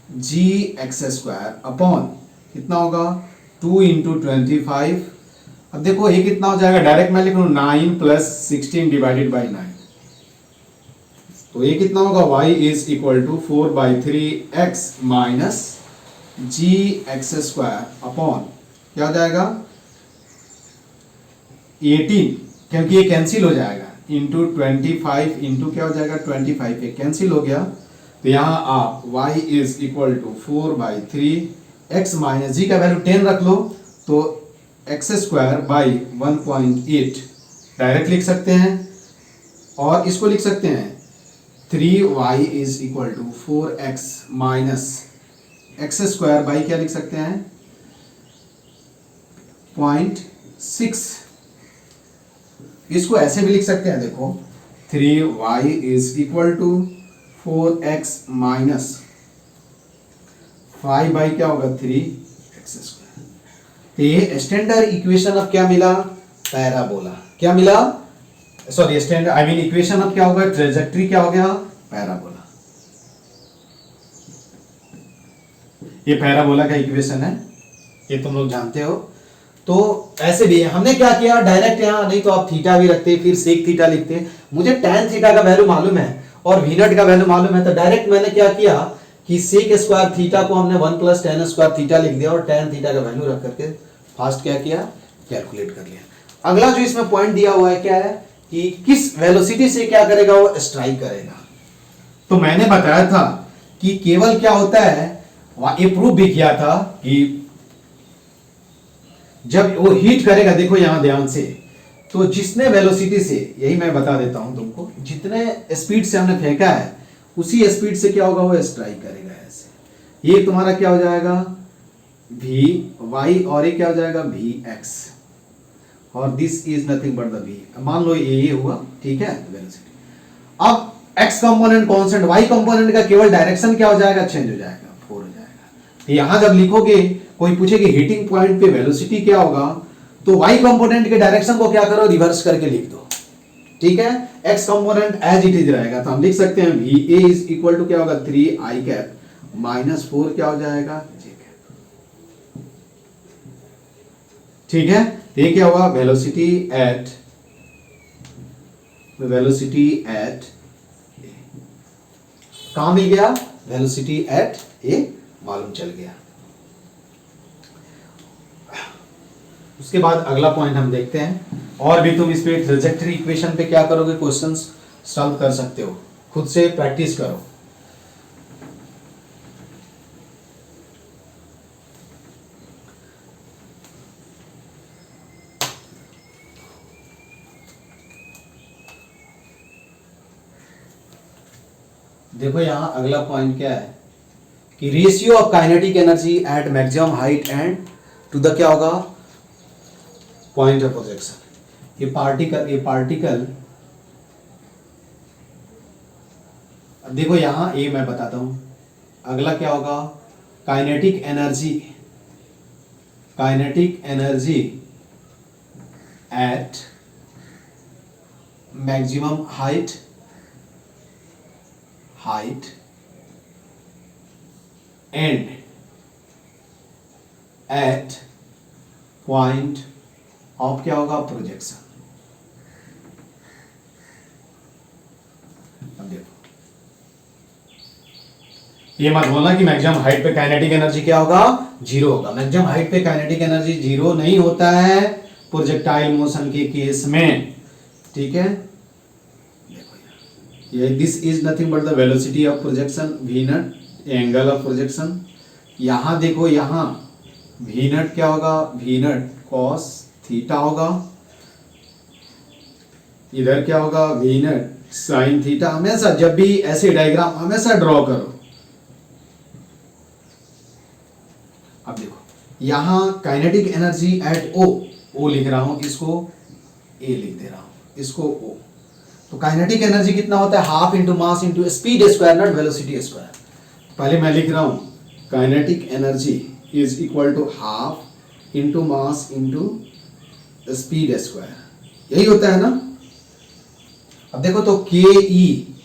g x square upon कितना होगा 2 इंटू 25। अब देखो ये कितना हो जाएगा, डायरेक्ट मैं लिख लूं 9 प्लस 16 डिवाइडेड बाई 9, तो ये कितना होगा y is equal to 4/3 x minus g x square upon क्या हो जाएगा 18, क्योंकि ये कैंसिल हो जाएगा, इंटू 25 इंटू क्या हो जाएगा 25, ये कैंसिल हो गया, तो यहां आप y is equal to 4/3 x minus g का वैल्यू 10 रख लो, तो एक्स स्क्वायर बाई 1.8 डायरेक्ट लिख सकते हैं, और इसको लिख सकते हैं 3y is equal to 4x minus x square by क्या लिख सकते हैं 0.6। इसको ऐसे भी लिख सकते हैं, देखो 3y is equal to 4x minus 5 by क्या होगा 3x स्क्वायर। तो ये स्टैंडर्ड इक्वेशन ऑफ क्या मिला, पैराबोला। क्या मिला, sorry standard I mean equation of क्या होगा, ट्रेजेक्ट्री क्या हो गया, पैराबोला। ये पैराबोला का इक्वेशन है, ये तुम लोग जानते हो। तो ऐसे भी है, हमने क्या किया डायरेक्ट यहाँ, नहीं तो आप थीटा भी रखते फिर सेक थीटा लिखते। मुझे tan थीटा का वैल्यू मालूम है और वी नॉट का वैल्यू मालूम है, तो डायरेक्ट मैंने क्या किया कि सेक स्क्वायर थीटा को हमने 1 प्लस tan स्क्वायर थीटा लिख दिया और tan थीटा का वैल्यू रख करके फास्ट क्या किया, कैलकुलेट कर लिया। अगला जो इसमें पॉइंट दिया हुआ है क्या है कि किस वेलोसिटी से क्या करेगा, वो स्ट्राइक करेगा। तो मैंने बताया था कि केवल क्या होता है, ये प्रूव भी किया था कि जब वो हीट करेगा, देखो यहां ध्यान से, तो जितने वेलोसिटी से, यही मैं बता देता हूं तुमको, जितने स्पीड से हमने फेंका है उसी स्पीड से क्या होगा, वो स्ट्राइक करेगा ऐसे। ये तुम्हारा क्या हो जाएगा वी वाई, और ये क्या हो जाएगा वी एक्स, और this is nothing but the v. मान लो ये हुआ, ठीक है वेलोसिटी। अब x component constant, y component का केवल डायरेक्शन क्या हो जाएगा, चेंज हो जाएगा, 4 हो जाएगा। यहां जब लिखोगे, कोई पूछे कि हीटिंग पॉइंट पे वेलोसिटी क्या होगा, तो वाई कंपोनेंट के डायरेक्शन को क्या करो, रिवर्स करके लिख दो। ठीक है, x component as it is रहेगा, तो हम लिख सकते हैं v a is equal to क्या होगा 3i कैप माइनस 4 क्या हो जाएगा जे कैप। ठीक है, ये क्या होगा वेलोसिटी एट कहां मिल गया, वेलोसिटी एट ए मालूम चल गया। उसके बाद अगला पॉइंट हम देखते हैं, और भी तुम इस पे ट्रेजेक्टरी इक्वेशन पे क्या करोगे, क्वेश्चंस सॉल्व कर सकते हो, खुद से प्रैक्टिस करो। देखो यहां अगला पॉइंट क्या है कि ratio of kinetic energy at maximum height and to the क्या होगा पॉइंट ऑफ प्रोजेक्शन। ये पार्टिकल अब देखो यहाँ ए मैं बताता हूं, अगला क्या होगा, kinetic energy, kinetic energy at maximum height, height and at point of क्या होगा, प्रोजेक्शन। अब देखो ये मत बोलना कि मैक्सिमम हाइट पे काइनेटिक एनर्जी क्या होगा, जीरो होगा। मैक्सिमम हाइट पे काइनेटिक एनर्जी जीरो नहीं होता है प्रोजेक्टाइल मोशन के केस में, ठीक है। देखो ये this is nothing but the velocity of projection v naught, angle of projection. यहां देखो, यहां वी नट क्या होगा, वी नट कॉस थीटा होगा, इधर क्या होगा, वी नट साइन थीटा। हमेशा जब भी ऐसे डायग्राम हमेशा ड्रॉ करो। अब देखो यहां काइनेटिक एनर्जी एट ओ लिख रहा हूं, इसको ए लिख दे रहा हूं, इसको ओ। तो काइनेटिक एनर्जी कितना होता है, half into mass into speed square naught velocity square. पहले मैं लिख रहा हूं kinetic energy is equal to half into mass into speed square, यही होता है ना। अब देखो तो K E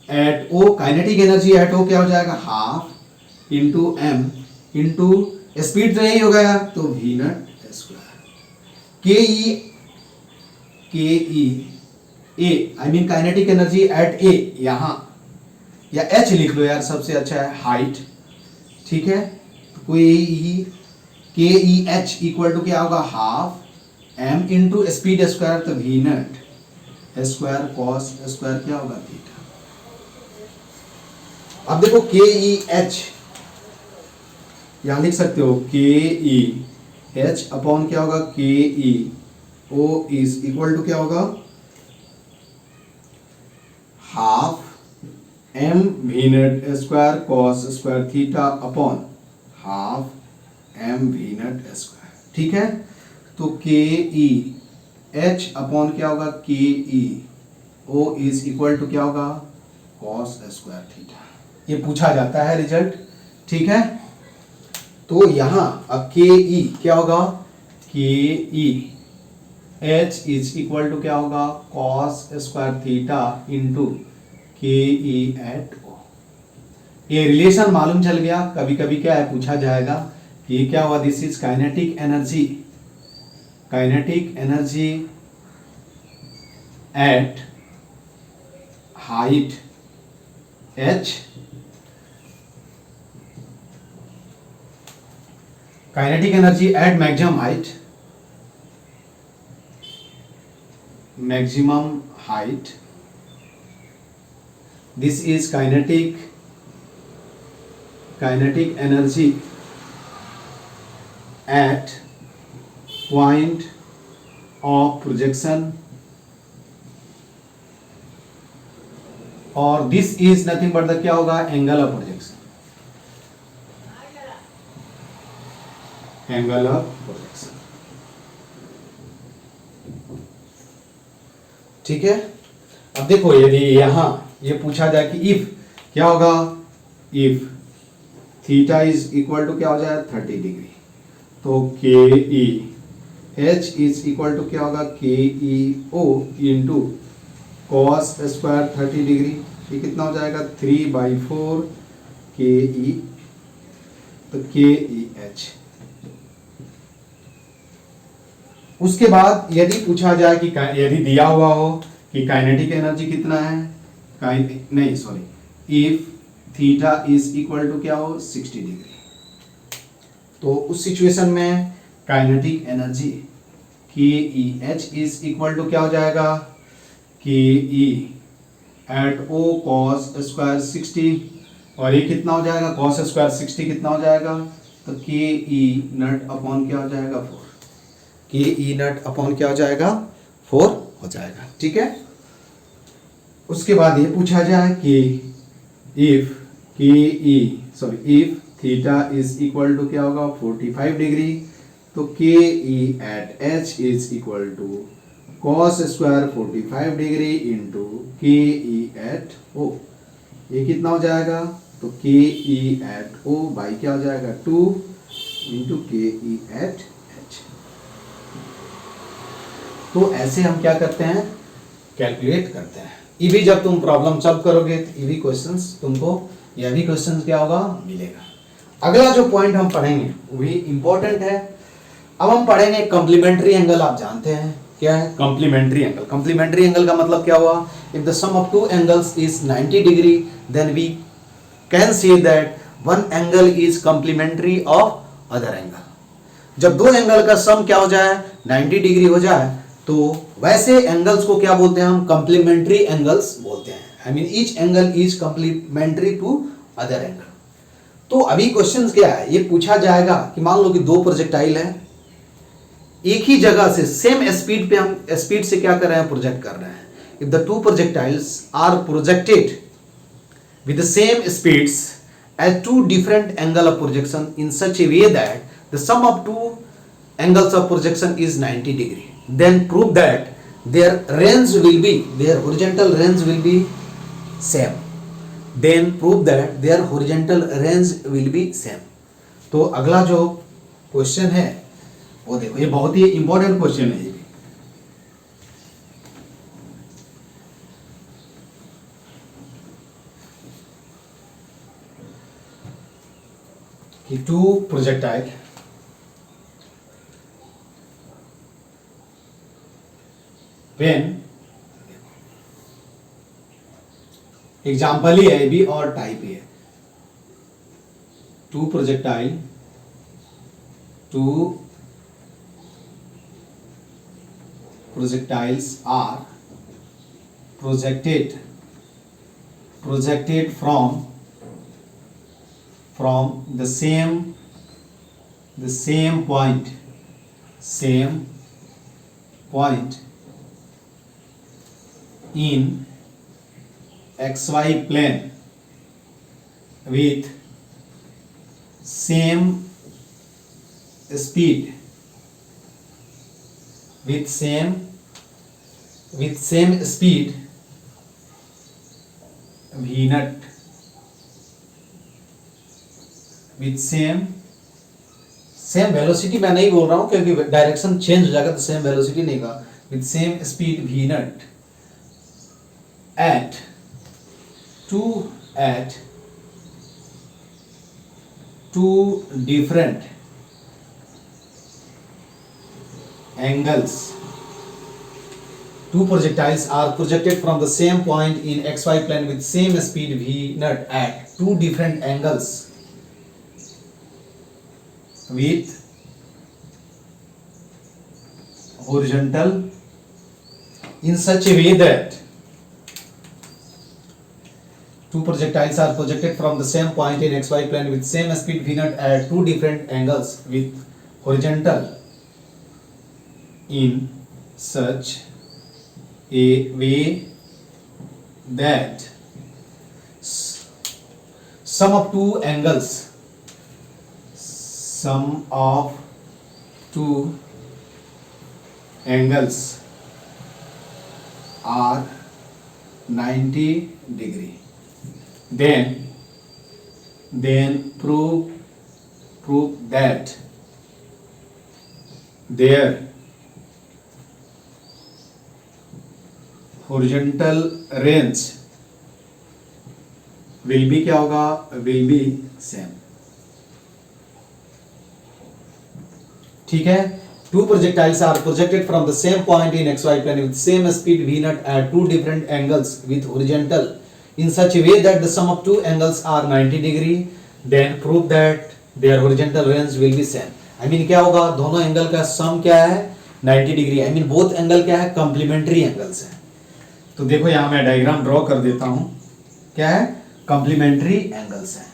at O, kinetic energy at O क्या हो जाएगा, half into M into speed तो यही हो गया, तो v nut square. K E A I mean kinetic energy at A, यहां या एच लिख लो यार, सबसे अच्छा है, हाइट, ठीक है। तो कोई के ई एच इक्वल टू क्या होगा, half M into speed square, तो वी नट स्क्वायर कॉस स्क्वायर क्या होगा, थीटा। अब देखो के ई एच यहां लिख सकते हो, के ई एच अपॉन क्या होगा, के ई ओ इज इक्वल टू क्या होगा, हाफ एम वी नट square cos square theta upon half m v नट स्क्वायर, ठीक है। तो के ई एच अपॉन क्या होगा, के ई ओ इज इक्वल टू क्या होगा, कॉस स्क्वायर थीटा। ये पूछा जाता है रिजल्ट, ठीक है। तो यहां अब के ई क्या होगा, के E H is equal to क्या होगा, cos square theta into K E at ओ। ये रिलेशन मालूम चल गया। कभी कभी क्या है, पूछा जाएगा कि ये क्या हुआ, this is kinetic energy, kinetic energy eight height H, kinetic energy at maximum height, maximum height, this is kinetic energy at point of projection, और this is nothing but the क्या होगा, angle of projection, angle of projection, ठीक है। अब देखो यदि यहां ये पूछा जाए कि इफ क्या होगा, if theta is equal to क्या हो जाए, 30 डिग्री, तो K E H is equal to क्या होगा, के ई O into cos square 30 degree, ये कितना हो जाएगा, 3/4 के ई, तो के ई एच। उसके बाद यदि पूछा जाए कि यदि दिया हुआ हो कि काइनेटिक एनर्जी कितना है, नहीं sorry, if theta is equal to क्या हो, 60 डिग्री, तो उस सिचुएशन में kinetic energy k E H is equal to क्या हो जाएगा, k E at o cos square 60, और ये कितना हो जाएगा, कॉस स्क्वायर 60 कितना हो जाएगा, तो के ई नट अपॉन क्या हो जाएगा, 4, के ई नट अपॉन क्या हो जाएगा, 4 हो जाएगा, ठीक है। उसके बाद ये पूछा जाए कि if theta is equal to क्या होगा, 45 डिग्री, तो K E at H is equal to cos square 45 degree into K E at ओ, ये कितना हो जाएगा, तो K E at O by क्या हो जाएगा 2 into K E at H. तो ऐसे हम क्या करते हैं, कैलकुलेट करते हैं। ये भी जब तुम प्रॉब्लम सॉल्व करोगे तो ये भी क्वेश्चंस तुमको, यह भी क्वेश्चंस क्या होगा, मिलेगा। अगला जो पॉइंट हम पढ़ेंगे वो भी इंपॉर्टेंट है। अब हम पढ़ेंगे कॉम्प्लीमेंट्री एंगल। आप जानते हैं क्या है कॉम्प्लीमेंट्री एंगल। कॉम्प्लीमेंट्री एंगल का मतलब क्या हुआ, if the sum of two angles is 90 degree then we can say that one angle is complementary of other angle. जब दो एंगल का सम क्या हो जाए 90 डिग्री हो जाए तो वैसे एंगल्स को क्या बोलते हैं हम, कॉम्प्लीमेंट्री एंगल्स बोलते हैं। I mean each angle is complementary to other angle. तो अभी क्वेश्चन क्या है, ये पूछा जाएगा कि मान लो कि दो प्रोजेक्टाइल है, एक ही जगह से सेम स्पीड पे हम स्पीड से क्या कर रहे हैं, प्रोजेक्ट कर रहे हैं। If the two projectiles are projected with the same speeds at two different angle of projection in such a way that the sum of two angles of projection is 90 degree, then prove that their range will be, their horizontal range will be same, then prove that their horizontal range will be same। तो अगला जो question है वो देखो, ये बहुत ही important question है। कि two projectile when एग्जाम्पल ही है भी और टाइप ही है। Two projectile are projected from the same point in xy plane with same speed v naught with same velocity. मैं नहीं बोल रहा हूं क्योंकि डायरेक्शन चेंज हो जाएगा तो सेम वेलोसिटी नहीं का, with same speed v naught at two different angles. Two projectiles are projected from the same point in xy plane with same speed v naught at two different angles with horizontal in such a way that two projectiles are projected from the same point in xy plane with same speed v naught at two different angles with horizontal in such a way that sum of two angles are 90 degree, then prove that their horizontal range will be क्या होगा, will be same। ठीक है। Two projectiles are projected from the same point in xy plane with same speed v naught at two different angles with horizontal in such a way that the sum of two angles are 90 degree, then prove that their horizontal range will be same। I mean क्या होगा, दोनों angle का सम क्या है 90 degree. I mean both angle क्या है, complementary angles है। तो देखो यहां मैं डायग्राम ड्रॉ कर देता हूं, क्या है, कॉम्प्लीमेंट्री एंगल्स है।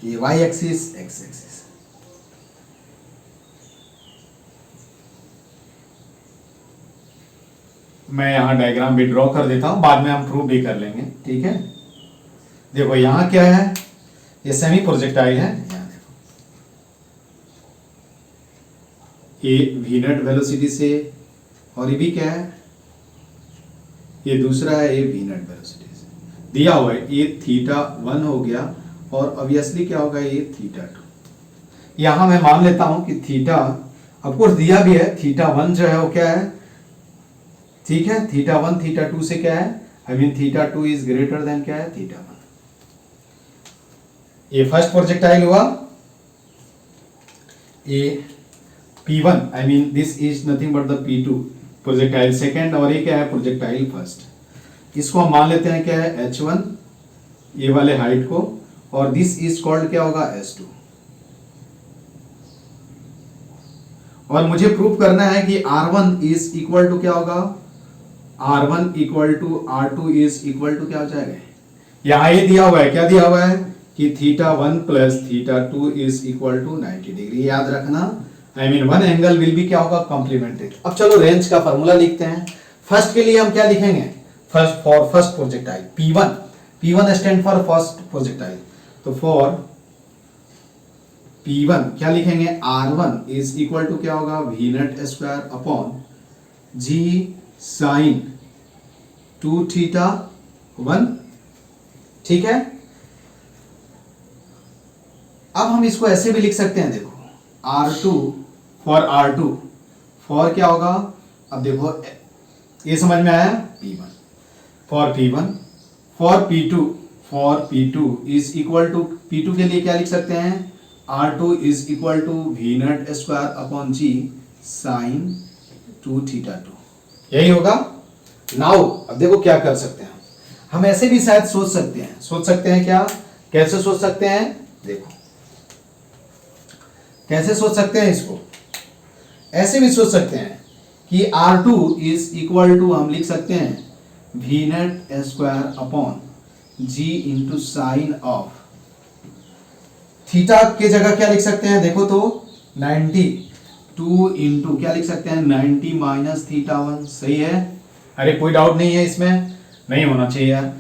ये y एक्सिस, x एक्सिस। मैं यहां डायग्राम भी ड्रॉ कर देता हूं, बाद में हम प्रूव भी कर लेंगे, ठीक है। देखो यहां क्या है, ये सेमी प्रोजेक्टाइल है। यहां देखो ये v naught वेलोसिटी से और ये भी क्या है, ये दूसरा है, ये वी नट वेलोसिटी दिया हुआ है, ये θ1 हो गया और ऑब्वियसली क्या होगा, ये θ2। यहां मैं मान लेता हूं कि थीटा ऑफकोर्स दिया भी है, θ1 जो है वो क्या है, ठीक है, θ1 θ2 से क्या है, I mean θ2 is greater than क्या है, θ1। ये फर्स्ट प्रोजेक्टाइल हुआ, ये P1, I mean this is nothing but the P2 projectile second, और ये क्या है, प्रोजेक्टाइल फर्स्ट। इसको हम मान लेते हैं क्या है, H1 ये वाले हाइट को, और दिस इज कॉल्ड क्या होगा, S2। और मुझे प्रूव करना है कि R1 इज इक्वल टू क्या होगा, R1 equal to R2 is equal to क्या हो जाएगा, यहां ये दिया हुआ है, क्या दिया हुआ है कि θ1 plus θ2 is equal to 90 degree, याद रखना, I mean one angle will भी क्या होगा, कॉम्प्लीमेंट्री। अब चलो रेंज का फॉर्मूला लिखते हैं। फर्स्ट के लिए हम क्या लिखेंगे, first for first projectile P1, P1 stand for first projectile, तो फॉर P1 क्या लिखेंगे, R1 इज इक्वल टू क्या होगा, we nut square upon g sine 2θ1, ठीक है। अब हम इसको ऐसे भी लिख सकते हैं, देखो R2 फॉर R2 फॉर क्या होगा, अब देखो ये समझ में आया, P1 for P1 for P2 is equal to, P2 के लिए क्या लिख सकते हैं, R2 is equal to v nut square upon g sine 2θ2, यही होगा। नाउ अब देखो क्या कर सकते हैं हम ऐसे भी शायद सोच सकते हैं क्या, कैसे सोच सकते हैं, देखो कैसे सोच सकते हैं इसको, ऐसे भी सोच सकते हैं कि R2 इज इक्वल टू, हम लिख सकते हैं v nut square upon g into sine of, theta के जगह क्या लिख सकते हैं, देखो तो 90 2 इंटू क्या लिख सकते हैं, 90 माइनस θ1, सही है, अरे कोई डाउट नहीं है इसमें, नहीं होना चाहिए यार।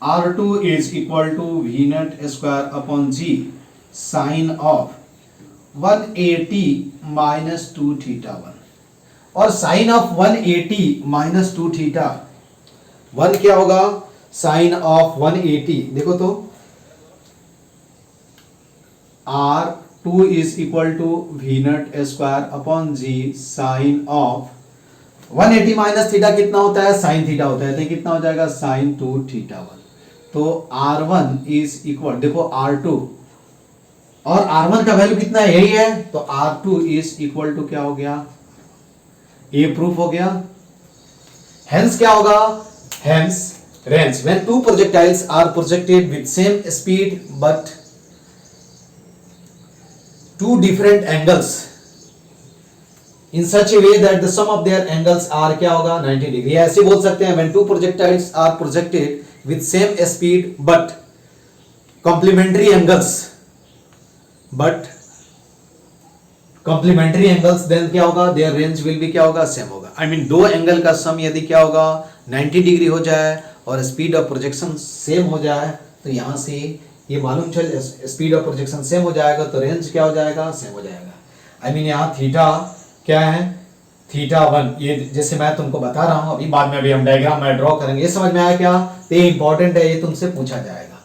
R2 is equal to v nut square upon g sine of 180 minus 2θ1, और साइन ऑफ 180 माइनस 2θ1 क्या होगा, साइन ऑफ 180, देखो तो R2 is equal to v nut square upon g sine of 180 minus theta कितना होता है, साइन थीटा होता है, तो कितना हो जाएगा, साइन 2θ1। तो R1 इज इक्वल, देखो R2 और R1 का वैल्यू कितना है, यही है, तो R2 इज इक्वल टू क्या हो गया, ये प्रूफ हो गया। हेंस क्या होगा, hence range when two projectiles are projected with same speed but two different angles in such a way that the sum of their angles are क्या होगा, 90 डिग्री। ऐसे बोल सकते हैं when two projectiles are projected with same speed but complementary angles then क्या होगा, their range will be क्या होगा, same होगा। I mean दो एंगल का सम यदि क्या होगा 90 डिग्री हो जाए और स्पीड ऑफ प्रोजेक्शन सेम हो जाए, तो यहां से ये मालूम चल, स्पीड ऑफ प्रोजेक्शन सेम हो जाएगा तो रेंज क्या हो जाएगा, सेम हो जाएगा। I mean यहाँ थीटा क्या है, θ1, ये जैसे मैं तुमको बता रहा हूं, अभी बाद में अभी हम डायग्राम में ड्रॉ करेंगे, ये समझ में आया क्या, तो ये इंपॉर्टेंट है, ये तुमसे पूछा जाएगा।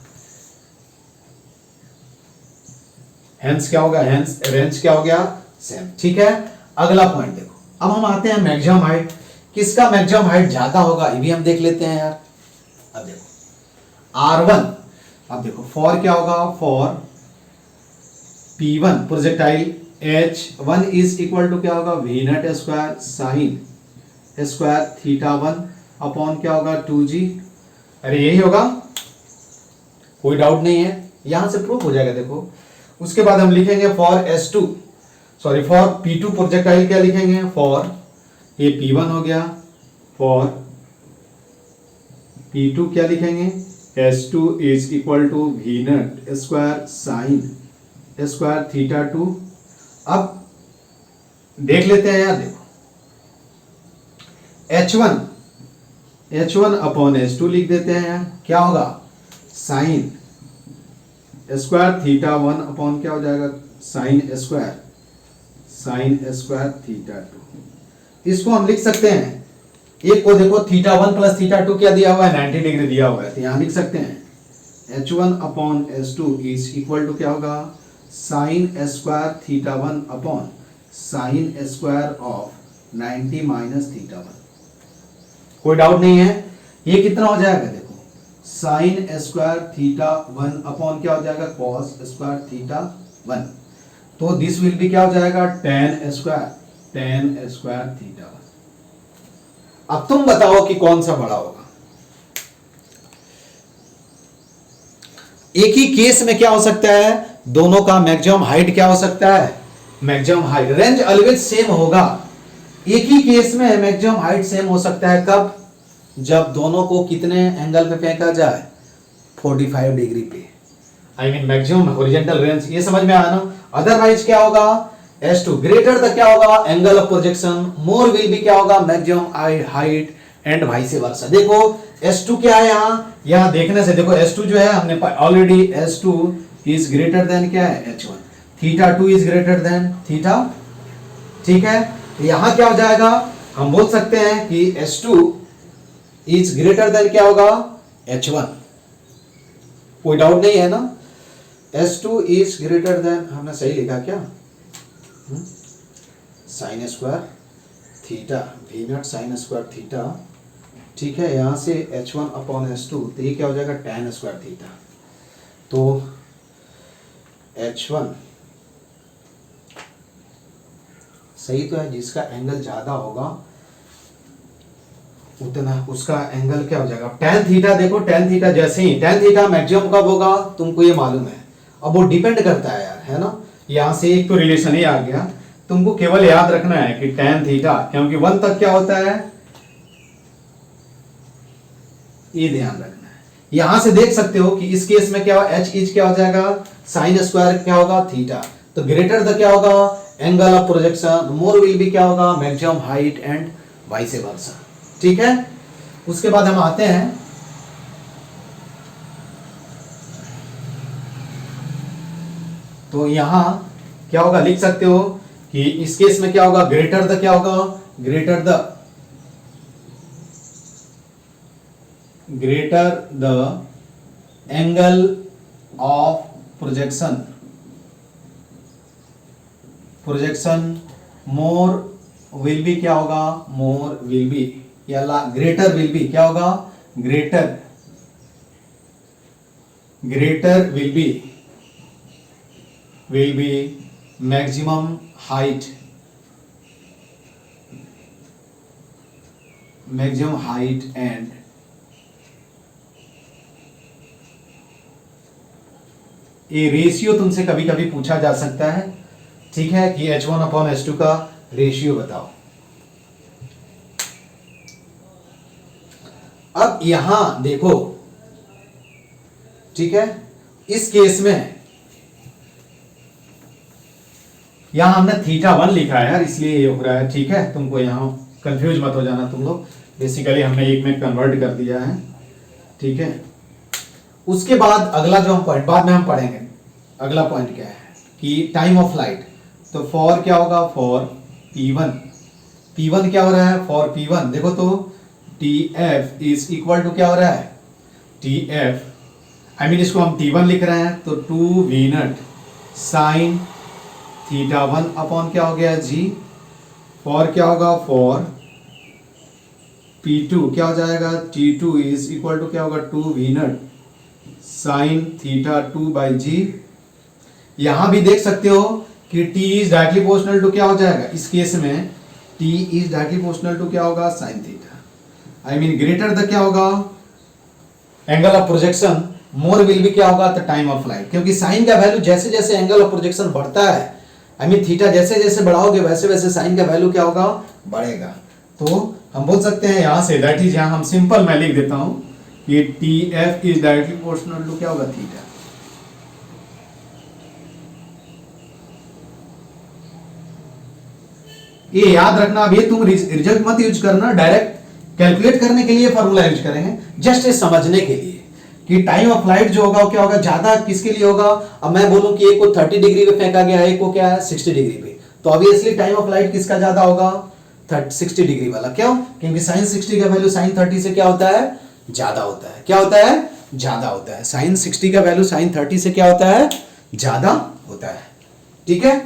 हेंस क्या होगा, हेंस रेंज क्या हो गया, सेम, ठीक है। अगला पॉइंट देखो, अब हम आते हैं मैक्सिमम हाइट, किसका मैक्सिमम हाइट ज्यादा होगा, ये भी हम देख लेते हैं यार। अब देखो R1, अब देखो फॉर क्या होगा, for P1 projectile H1 is equal to क्या होगा, we nut square sine square θ1 upon क्या होगा 2g, अरे यही होगा, कोई डाउट नहीं है, यहां से प्रूफ हो जाएगा। देखो उसके बाद हम लिखेंगे for S2, sorry for P2 projectile क्या लिखेंगे, फॉर ये P1 हो गया, फॉर P2 क्या लिखेंगे, S2 is equal to v nut square sine square θ2। अब देख लेते हैं यार, देखो H1 अपॉन S2 लिख देते हैं यार, क्या होगा, साइन स्क्वायर θ1 अपॉन क्या हो जाएगा, साइन स्क्वायर θ2। इसको हम लिख सकते हैं, एक को देखो थीटा 1 प्लस थीटा 2 क्या दिया हुआ है, 90 डिग्री दिया हुआ है, तो यहां लिख सकते हैं H1 upon H2 is equal to क्या होगा, sign square theta 1 upon sine square of 90 minus theta 1। कोई डाउट नहीं है, ये कितना हो जाएगा, देखो साइन स्क्वायर थीटा 1 अपॉन क्या हो जाएगा, कॉस स्क्वायर थीटा 1, तो दिस विल बी क्या हो जाएगा, टेन स्क्वायर थीटा 1। अब तुम बताओ कि कौन सा बड़ा होगा। एक ही केस में क्या हो सकता है, दोनों का मैक्सिमम हाइट क्या हो सकता है, maximum height, range always same होगा। एक ही केस में मैक्सिमम हाइट सेम हो सकता है, कब, जब दोनों को कितने एंगल पे फेंका जाए, 45 डिग्री पे, I mean maximum horizontal range, ये समझ में आया ना। अदरवाइज क्या होगा, S2 ग्रेटर द क्या होगा, angle of projection, more will भी क्या होगा, maximum height and vice versa. देखो S2 क्या है, यहाँ देखने से देखो S2 जो है हमने already S2 is greater than क्या है, H1, theta 2 is greater then theta, ठीक है। यहां क्या हो जाएगा, हम बोल सकते हैं कि S2 इज ग्रेटर देन क्या होगा, H1, कोई डाउट नहीं है ना। S2 इज ग्रेटर देन, हमने सही लिखा क्या, sine square theta v naught sine square theta, ठीक है। यहां से H1 अपॉन H2, तो ये क्या हो जाएगा, tan स्क्वायर थीटा, तो H1 सही तो है, जिसका एंगल ज्यादा होगा उतना उसका एंगल क्या हो जाएगा, tan थीटा। देखो tan थीटा जैसे ही, tan थीटा मैक्सिमम कब होगा तुमको ये मालूम है, अब वो डिपेंड करता है यार, है ना। यहां से एक तो रिलेशन ही आ गया, तुमको केवल याद रखना है कि tan थीटा, क्योंकि 1 तक क्या होता है, ये ध्यान रखना है। यहां से देख सकते हो कि इस केस में क्या, H इज क्या हो जाएगा, साइन स्क्वायर क्या होगा, थीटा, तो ग्रेटर द क्या होगा, angle of projection, more will भी क्या होगा, maximum height and vice versa, ठीक है। उसके बाद हम आते हैं, तो यहां क्या होगा, लिख सकते हो कि इस केस में क्या होगा, ग्रेटर द क्या होगा, greater the angle of projection more will be क्या होगा, मोर विल बी या ग्रेटर विल बी क्या होगा, greater will be maximum height and ये रेशियो तुमसे कभी कभी पूछा जा सकता है, ठीक है, कि H1 अपॉन H2 का रेशियो बताओ। अब यहां देखो, ठीक है, इस केस में यहां हमने थीटा 1 लिखा है यार, इसलिए ये हो रहा है, ठीक है। तुमको यहां कंफ्यूज मत हो जाना तुम लोग, बेसिकली हमने एक में कन्वर्ट कर दिया है, ठीक है। उसके बाद अगला जो हम पॉइंट बाद में हम पढ़ेंगे, अगला पॉइंट क्या है कि टाइम ऑफ फ्लाइट, तो फॉर क्या होगा, फॉर P1 क्या हो रहा है, फॉर P1 देखो तो TF इज इक्वल टू क्या हो रहा है, TF आई मीन इसको हम T1 लिख रहे हैं, तो 2V naught sine theta 1 upon क्या हो गया, G, फॉर क्या होगा, फॉर P2 क्या हो जाएगा, T2 इज इक्वल टू क्या होगा, 2V naught sine theta 2 by G। यहां भी देख सकते हो कि T is directly proportional to क्या हो जाएगा, इस केस में T is directly proportional to क्या होगा, sine theta, I mean greater the क्या होगा, angle of projection, more will भी क्या होगा, द टाइम ऑफ फ्लाइट, क्योंकि साइन का वैल्यू जैसे जैसे एंगल ऑफ प्रोजेक्शन बढ़ता है, आई मीन थीटा जैसे जैसे बढ़ाओगे वैसे वैसे साइन का वैल्यू क्या होगा, बढ़ेगा। तो हम बोल सकते हैं यहां से, दैट इज, यहां हम सिंपल मैं लिख देता हूं कि TF is directly proportional to क्या होगा, थीटा। ये याद रखना, अब ये तुम रिजल्ट मत यूज करना, डायरेक्ट कैलकुलेट करने के लिए फॉर्मूला यूज करेंगे, जस्ट ये समझने के लिए कि टाइम ऑफ फ्लाइट जो होगा वो क्या होगा, ज्यादा किसके लिए होगा। अब मैं बोलूं कि एक को 30 डिग्री पे फेंका गया है, एक को क्या है 60 डिग्री पे, तो ऑब्वियसली टाइम ऑफ फ्लाइट किसका ज्यादा होगा, 60 डिग्री वाला। क्यों? क्योंकि साइन 60 का वैल्यू साइन 30 से क्या होता है, ज्यादा होता है। क्या होता है? ज्यादा होता है। साइन 60 का वैल्यू साइन 30 से क्या होता है, ज्यादा होता है। ठीक है।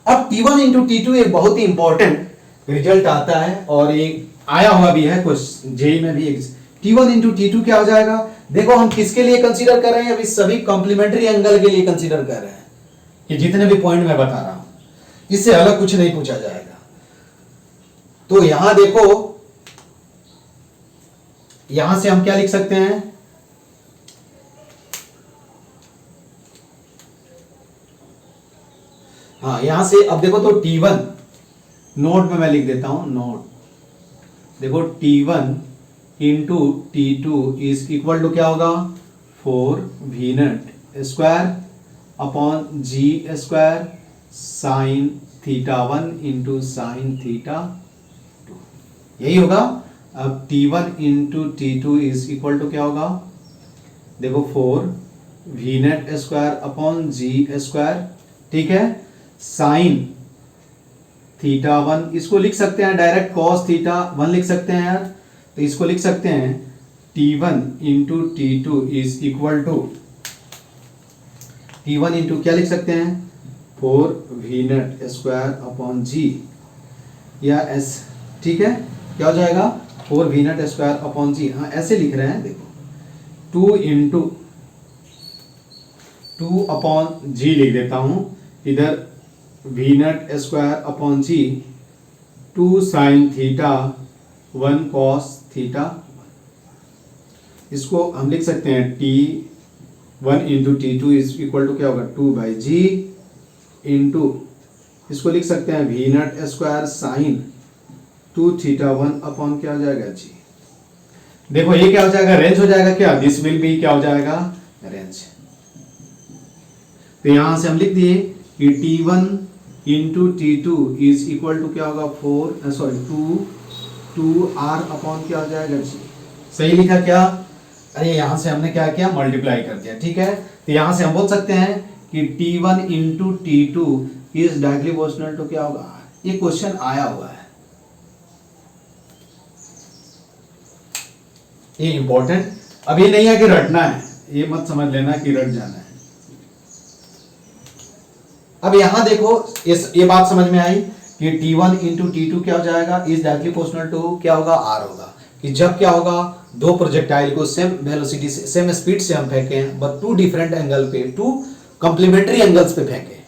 अब T1 इंटू T2 एक बहुत ही इंपॉर्टेंट रिजल्ट आता है और ये आया हुआ भी है कुछ जेई में भी। T1 इंटू T2 क्या हो जाएगा? देखो हम किसके लिए कंसीडर कर रहे हैं, अभी सभी कॉम्प्लीमेंट्री एंगल के लिए कंसीडर कर रहे हैं। ये जितने भी पॉइंट मैं बता रहा हूं, इससे अलग कुछ नहीं पूछा जाएगा। तो यहां देखो, यहां से हम क्या लिख सकते हैं, हाँ यहां से अब देखो तो T1 नोट में मैं लिख देता हूं, नोट देखो T1 into T2 is equal to क्या होगा, 4 V naught square upon G square sine theta 1 into sine theta 2, यही होगा। अब T1 into T2 is equal to क्या होगा, देखो 4 V naught square upon G square, ठीक है, साइन थीटा 1, इसको लिख सकते हैं डायरेक्ट कॉस थीटा 1 लिख सकते हैं यार। तो इसको लिख सकते हैं T1 into T2 is equal to, T1 into क्या लिख सकते हैं, 4 V naught square upon G या S, ठीक है, क्या हो जाएगा 4 V naught square upon G, हाँ ऐसे लिख रहे हैं देखो, 2 इंटू 2 अपॉन G लिख देता हूं, इधर V naught square upon G 2 sine theta 1 cos theta 1, इसको हम लिख सकते हैं T1 into T2 is equal to क्या होगा, 2 बाई G इंटू, इसको लिख सकते हैं V naught square sine 2 theta 1 upon क्या हो जाएगा G। देखो ये क्या हो जाएगा, रेंज हो जाएगा क्या, दिस विल बी क्या हो जाएगा, रेंज। तो यहां से हम लिख दिए कि T1 into T2 is equal to क्या होगा 2 R अपॉन क्या हो जाएगा G। सही लिखा क्या? अरे यहां से हमने क्या किया, मल्टीप्लाई कर दिया, ठीक है। तो यहां से हम बोल सकते हैं कि T1 into T2 is directly proportional to क्या होगा R। ये क्वेश्चन आया हुआ है, ये इंपॉर्टेंट। अब ये नहीं है कि रटना है, ये मत समझ लेना कि रट जाना है। अब यहां देखो ये बात समझ में आई कि T1 इंटू T2 क्या हो जाएगा, इज डायरेक्टली प्रोपोर्शनल टू क्या होगा, R होगा। कि जब क्या होगा, दो प्रोजेक्टाइल को सेम वेलोसिटी से सेम स्पीड से हम फेंकें बट टू डिफरेंट एंगल पे, टू कॉम्प्लीमेंट्री एंगल्स पे फेंकें,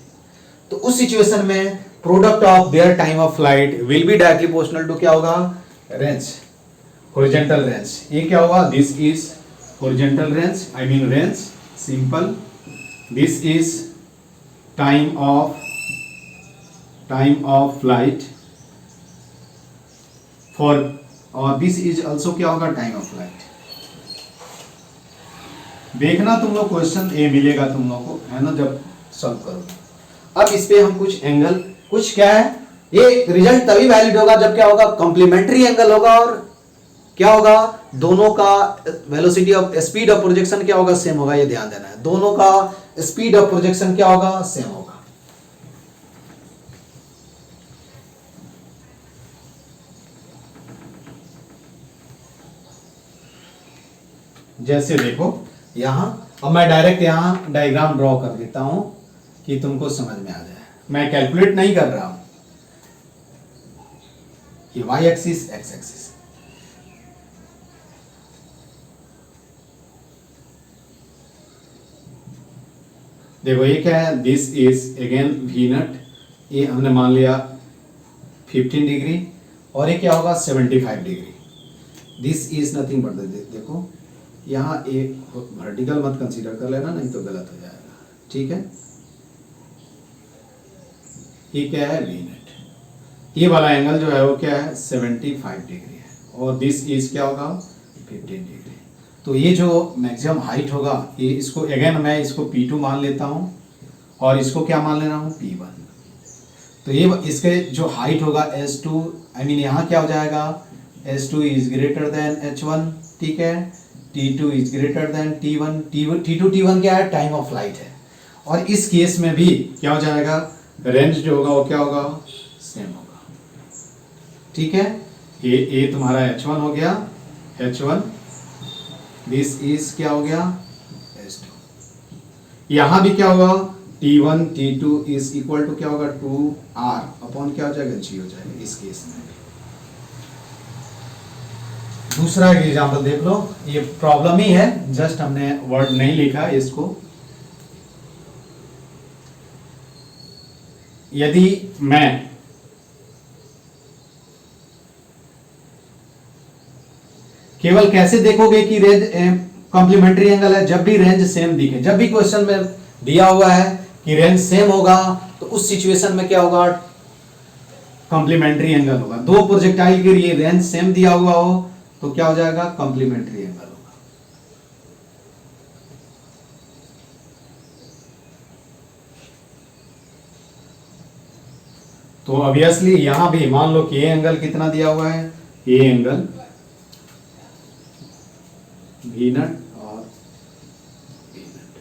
तो उस सिचुएशन में product of their time of flight will be directly proportional to क्या होगा, रेंज, हॉरिजॉन्टल रेंज। ये क्या होगा, this is horizontal range, I mean range, simple. This is time of flight for, और दिस इज ऑल्सो क्या होगा, time of flight. देखना तुम लोग क्वेश्चन ए मिलेगा तुम लोग को, है ना, जब सॉल्व करोगे। अब इस पे हम कुछ एंगल, कुछ क्या है, ये रिजल्ट तभी वैलिड होगा जब क्या होगा, कॉम्प्लीमेंट्री एंगल होगा और क्या होगा, दोनों का velocity of speed of projection क्या होगा, सेम होगा। ये ध्यान देना है, दोनों का स्पीड ऑफ प्रोजेक्शन क्या होगा, सेम होगा। जैसे देखो यहां, अब मैं डायरेक्ट यहां डायग्राम ड्रॉ कर देता हूं कि तुमको समझ में आ जाए। मैं कैलकुलेट नहीं कर रहा हूं, ये y एक्सिस x एक्सिस, देखो ये क्या है, दिस इज अगेन V नट, ये हमने मान लिया 15 डिग्री, और ये क्या होगा 75 degree. This is nothing but, देखो यहाँ एक वर्टिकल मत कंसीडर कर लेना, नहीं तो गलत हो जाएगा, ठीक है। ये क्या है, V नेट, ये वाला एंगल जो है वो क्या है 75 डिग्री है, और दिस इज क्या होगा 15 डिग्री। तो ये जो मैक्सिमम हाइट होगा, ये इसको अगेन मैं इसको P2 मान लेता हूँ और इसको क्या मान लेना हूँ P1। तो ये इसके जो हाइट होगा S2, आई मीन यहाँ क्या हो जाएगा, S2 is greater then H1, ठीक है, T2 is greater then T1, T2 T1 क्या है, टाइम ऑफ फ्लाइट है। और इस केस में भी क्या हो जाएगा, रेंज जो होगा वो क्या होगा, सेम होगा। ठीक है, ये तुम्हारा H1 हो गया, H1, दिस इज क्या हो गया, H2। यहां भी क्या होगा, T1 T2 is equal to क्या होगा, 2R अपॉन क्या हो जाएगा, G हो जाएगा इस केस में। दूसरा एग्जांपल देख लो, ये प्रॉब्लम ही है, जस्ट हमने वर्ड नहीं लिखा इसको। यदि मैं केवल कैसे देखोगे कि रेंज कॉम्प्लीमेंट्री एंगल है, जब भी रेंज सेम दिखे, जब भी क्वेश्चन में दिया हुआ है कि रेंज सेम होगा तो उस सिचुएशन में क्या होगा, कॉम्प्लीमेंट्री एंगल होगा। दो प्रोजेक्टाइल के लिए रेंज सेम दिया हुआ हो तो क्या हो जाएगा, कॉम्प्लीमेंट्री एंगल होगा। तो ऑब्वियसली यहां भी मान लो कि ये एंगल कितना दिया हुआ है, ये एंगल वी नट और वी नट,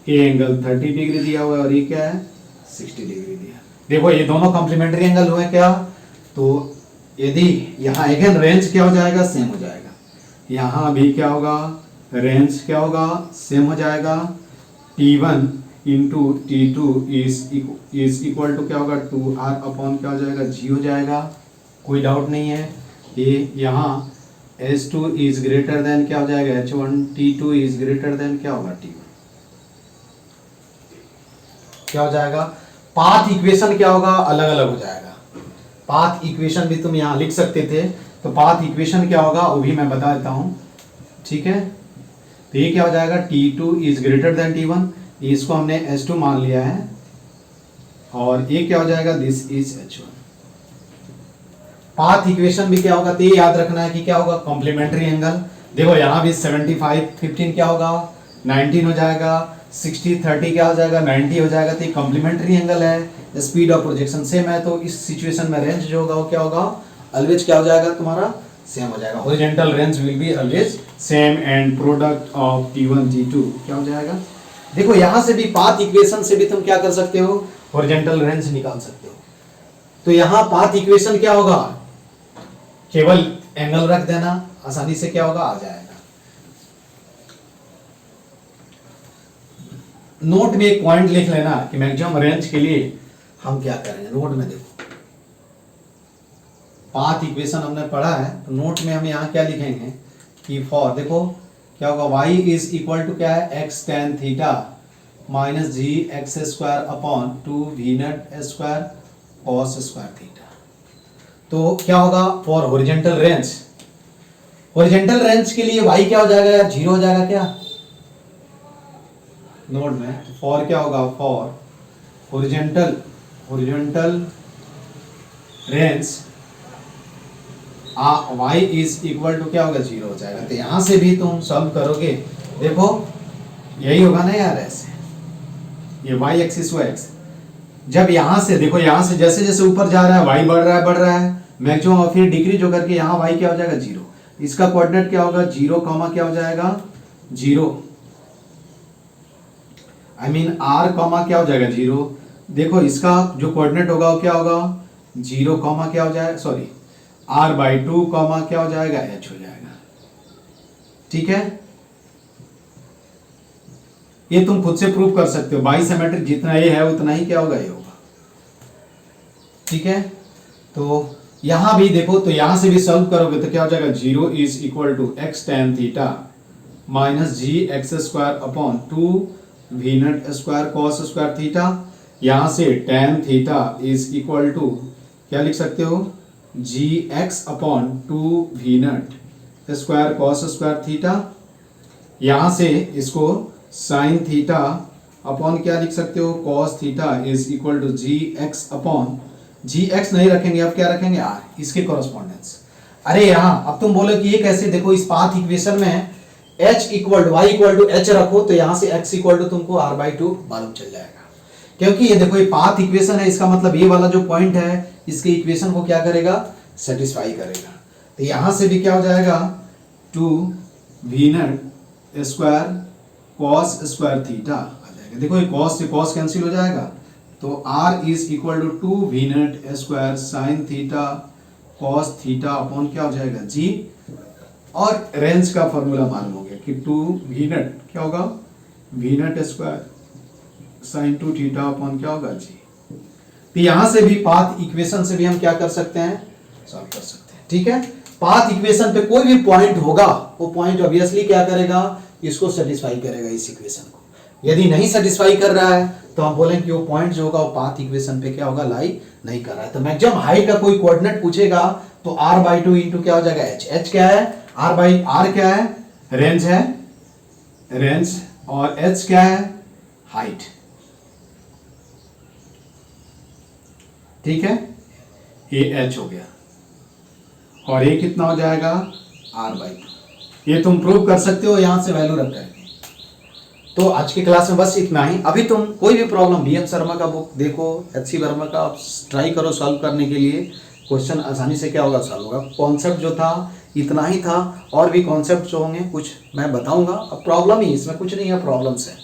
ये एंगल 30 डिग्री दिया हुआ है और ये क्या है, 60 डिग्री दिया। देखो ये दोनों कॉम्प्लीमेंट्री एंगल हुए क्या, तो यदि यहां अगेन रेंज क्या हो जाएगा, सेम हो जाएगा, यहां भी क्या होगा, रेंज क्या होगा, सेम हो जाएगा। T1 into T2 is equal to क्या होगा, 2R अपॉन क्या हो जाएगा, G हो जाएगा, कोई डाउट नहीं है। ये यहाँ H2 इज ग्रेटर देन क्या हो जाएगा, H1, T2 is greater than क्या होगा, T1, क्या हो जाएगा, पाथ इक्वेशन क्या होगा, अलग अलग हो जाएगा। पाथ इक्वेशन भी तुम यहां लिख सकते थे, तो पाथ इक्वेशन क्या होगा वो भी मैं बता देता हूं, ठीक है। तो ये क्या हो जाएगा, T2 is greater then T1, इसको हमने H2 मान लिया है, और ये क्या हो जाएगा, this is H1। Path equation भी क्या होगा, तो ये याद रखना है कि क्या होगा, कॉम्प्लीमेंट्री एंगल। देखो यहां भी 75 15 क्या होगा, 19 हो जाएगा, 60 30 क्या हो जाएगा, 90 हो जाएगा। तो ये कॉम्प्लीमेंट्री एंगल है, स्पीड ऑफ प्रोजेक्शन सेम है, तो इस सिचुएशन में रेंज जो होगा वो क्या होगा, ऑलवेज क्या हो जाएगा, तुम्हारा सेम हो जाएगा। Horizontal range will be always same and product of T1 T2 क्या हो जाएगा। देखो यहां से भी पाथ इक्वेशन से भी तुम क्या कर सकते हो, हॉरिजॉन्टल रेंज निकाल सकते हो। तो यहां पाथ इक्वेशन क्या होगा, केवल एंगल रख देना, आसानी से क्या होगा, आ जाएगा। नोट में एक पॉइंट लिख लेना कि मैक्सिमम रेंज के लिए हम क्या करेंगे। नोट में देखो पाथ इक्वेशन हमने पढ़ा है, तो नोट में हम यहाँ क्या लिखेंगे कि फॉर, देखो क्या होगा, y इज इक्वल टू क्या है, x tan theta minus g x square upon 2 we nut square cos square theta. तो क्या होगा, for horizontal range, horizontal range के लिए y क्या हो जाएगा यार, 0 हो जाएगा क्या, नोट में फॉर क्या होगा, for horizontal range y is equal to क्या होगा, 0 हो जाएगा। तो यहां से भी तुम सॉल्व करोगे, देखो यही होगा ना यार, ऐसे ये y एक्सिस वो x, जब यहां से देखो, यहां से जैसे जैसे ऊपर जा रहा है y बढ़ रहा है मैक्सिमम, और फिर डिक्रीज होकर के यहाँ y क्या हो जाएगा, 0। इसका कोऑर्डिनेट क्या होगा, 0 कॉमा क्या हो जाएगा, 0, आई मीन r कॉमा क्या हो जाएगा, 0। देखो इसका जो कोऑर्डिनेट होगा वो क्या होगा, 0 कॉमा क्या हो जाएगा, सॉरी r/2 कॉमा क्या हो जाएगा, h हो जाएगा, ठीक है। ये तुम खुद से प्रूव कर सकते हो, बाई सिमेट्रिक जितना ये है उतना ही क्या होगा, ये होगा, ठीक है। तो यहां भी देखो, तो यहां से भी सॉल्व करोगे तो क्या हो जाएगा, 0 is equal to x tan theta minus g x square upon 2 we nut square cos square theta. यहां से tan theta is equal to क्या लिख सकते हो, g x upon 2 we nut square cos square theta. यहां से इसको sign theta upon क्या लिख सकते हो, cos theta is equal to g x upon, g x नहीं रखेंगे, अब क्या रखेंगे, आर, इसके कॉरेस्पॉन्डेंस। अरे यहाँ अब तुम बोलो कि ये कैसे, देखो इस पाथ इक्वेशन में h equal to y equal to h रखो, तो यहां से x इक्वल टू तुमको r/2 मालूम चल जाएगा, क्योंकि ये देखो ये पाथ इक्वेशन है, इसका मतलब ये वाला जो पॉइंट है इसके इक्वेशन को क्या करेगा, सेटिस्फाई करेगा। तो यहां से भी क्या हो जाएगा, 2 we nut square cos square theta आ जाएगा। देखो ये कॉस से कॉस कैंसिल हो जाएगा, तो r is equal to 2 we nut square sine theta cos theta upon क्या हो जाएगा जी, और रेंज का फॉर्मूला मालूम हो गया कि 2 वी नट क्या होगा, we nut square sine 2 theta upon क्या होगा जी। तो यहां से भी पाथ इक्वेशन से भी हम क्या कर सकते हैं, सॉल्व कर सकते हैं। ठीक है, पाथ इक्वेशन पे कोई भी पॉइंट होगा, वो पॉइंट ऑब्वियसली क्या करेगा, इसको सेटिस्फाई करेगा, इस इक्वेशन को। यदि नहीं सेटिस्फाई कर रहा है तो हम बोलेंगे कि वो पॉइंट जो होगा वो पाथ इक्वेशन पे क्या होगा, लाई नहीं कर रहा है। तो मैक्सिमम हाइट का कोई कोऑर्डिनेट पूछेगा तो r/2 इंटू क्या हो जाएगा h क्या है, r क्या है, रेंज है, रेंज, और h क्या है, हाइट। ठीक है, ये h हो गया और ये कितना हो जाएगा r/2। ये तुम प्रूव कर सकते हो यहां से वैल्यू रख करके। तो आज की क्लास में बस इतना ही। अभी तुम कोई भी प्रॉब्लम बीएम शर्मा का बुक देखो, एचसी वर्मा का ट्राई करो सॉल्व करने के लिए, क्वेश्चन आसानी से क्या होगा, सॉल्व होगा। कॉन्सेप्ट जो था इतना ही था, और भी कॉन्सेप्ट जो होंगे कुछ मैं बताऊंगा। अब प्रॉब्लम ही, इसमें कुछ नहीं है, प्रॉब्लम्स है,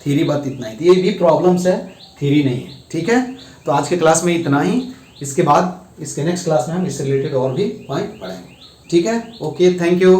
थ्योरी बात इतना ही, ये भी प्रॉब्लम्स है, थ्योरी नहीं है। ठीक है, तो आज के क्लास में इतना ही। इसके बाद इसके नेक्स्ट क्लास में हम इससे रिलेटेड और भी पॉइंट पढ़ेंगे। ठीक है, ओके, थैंक यू।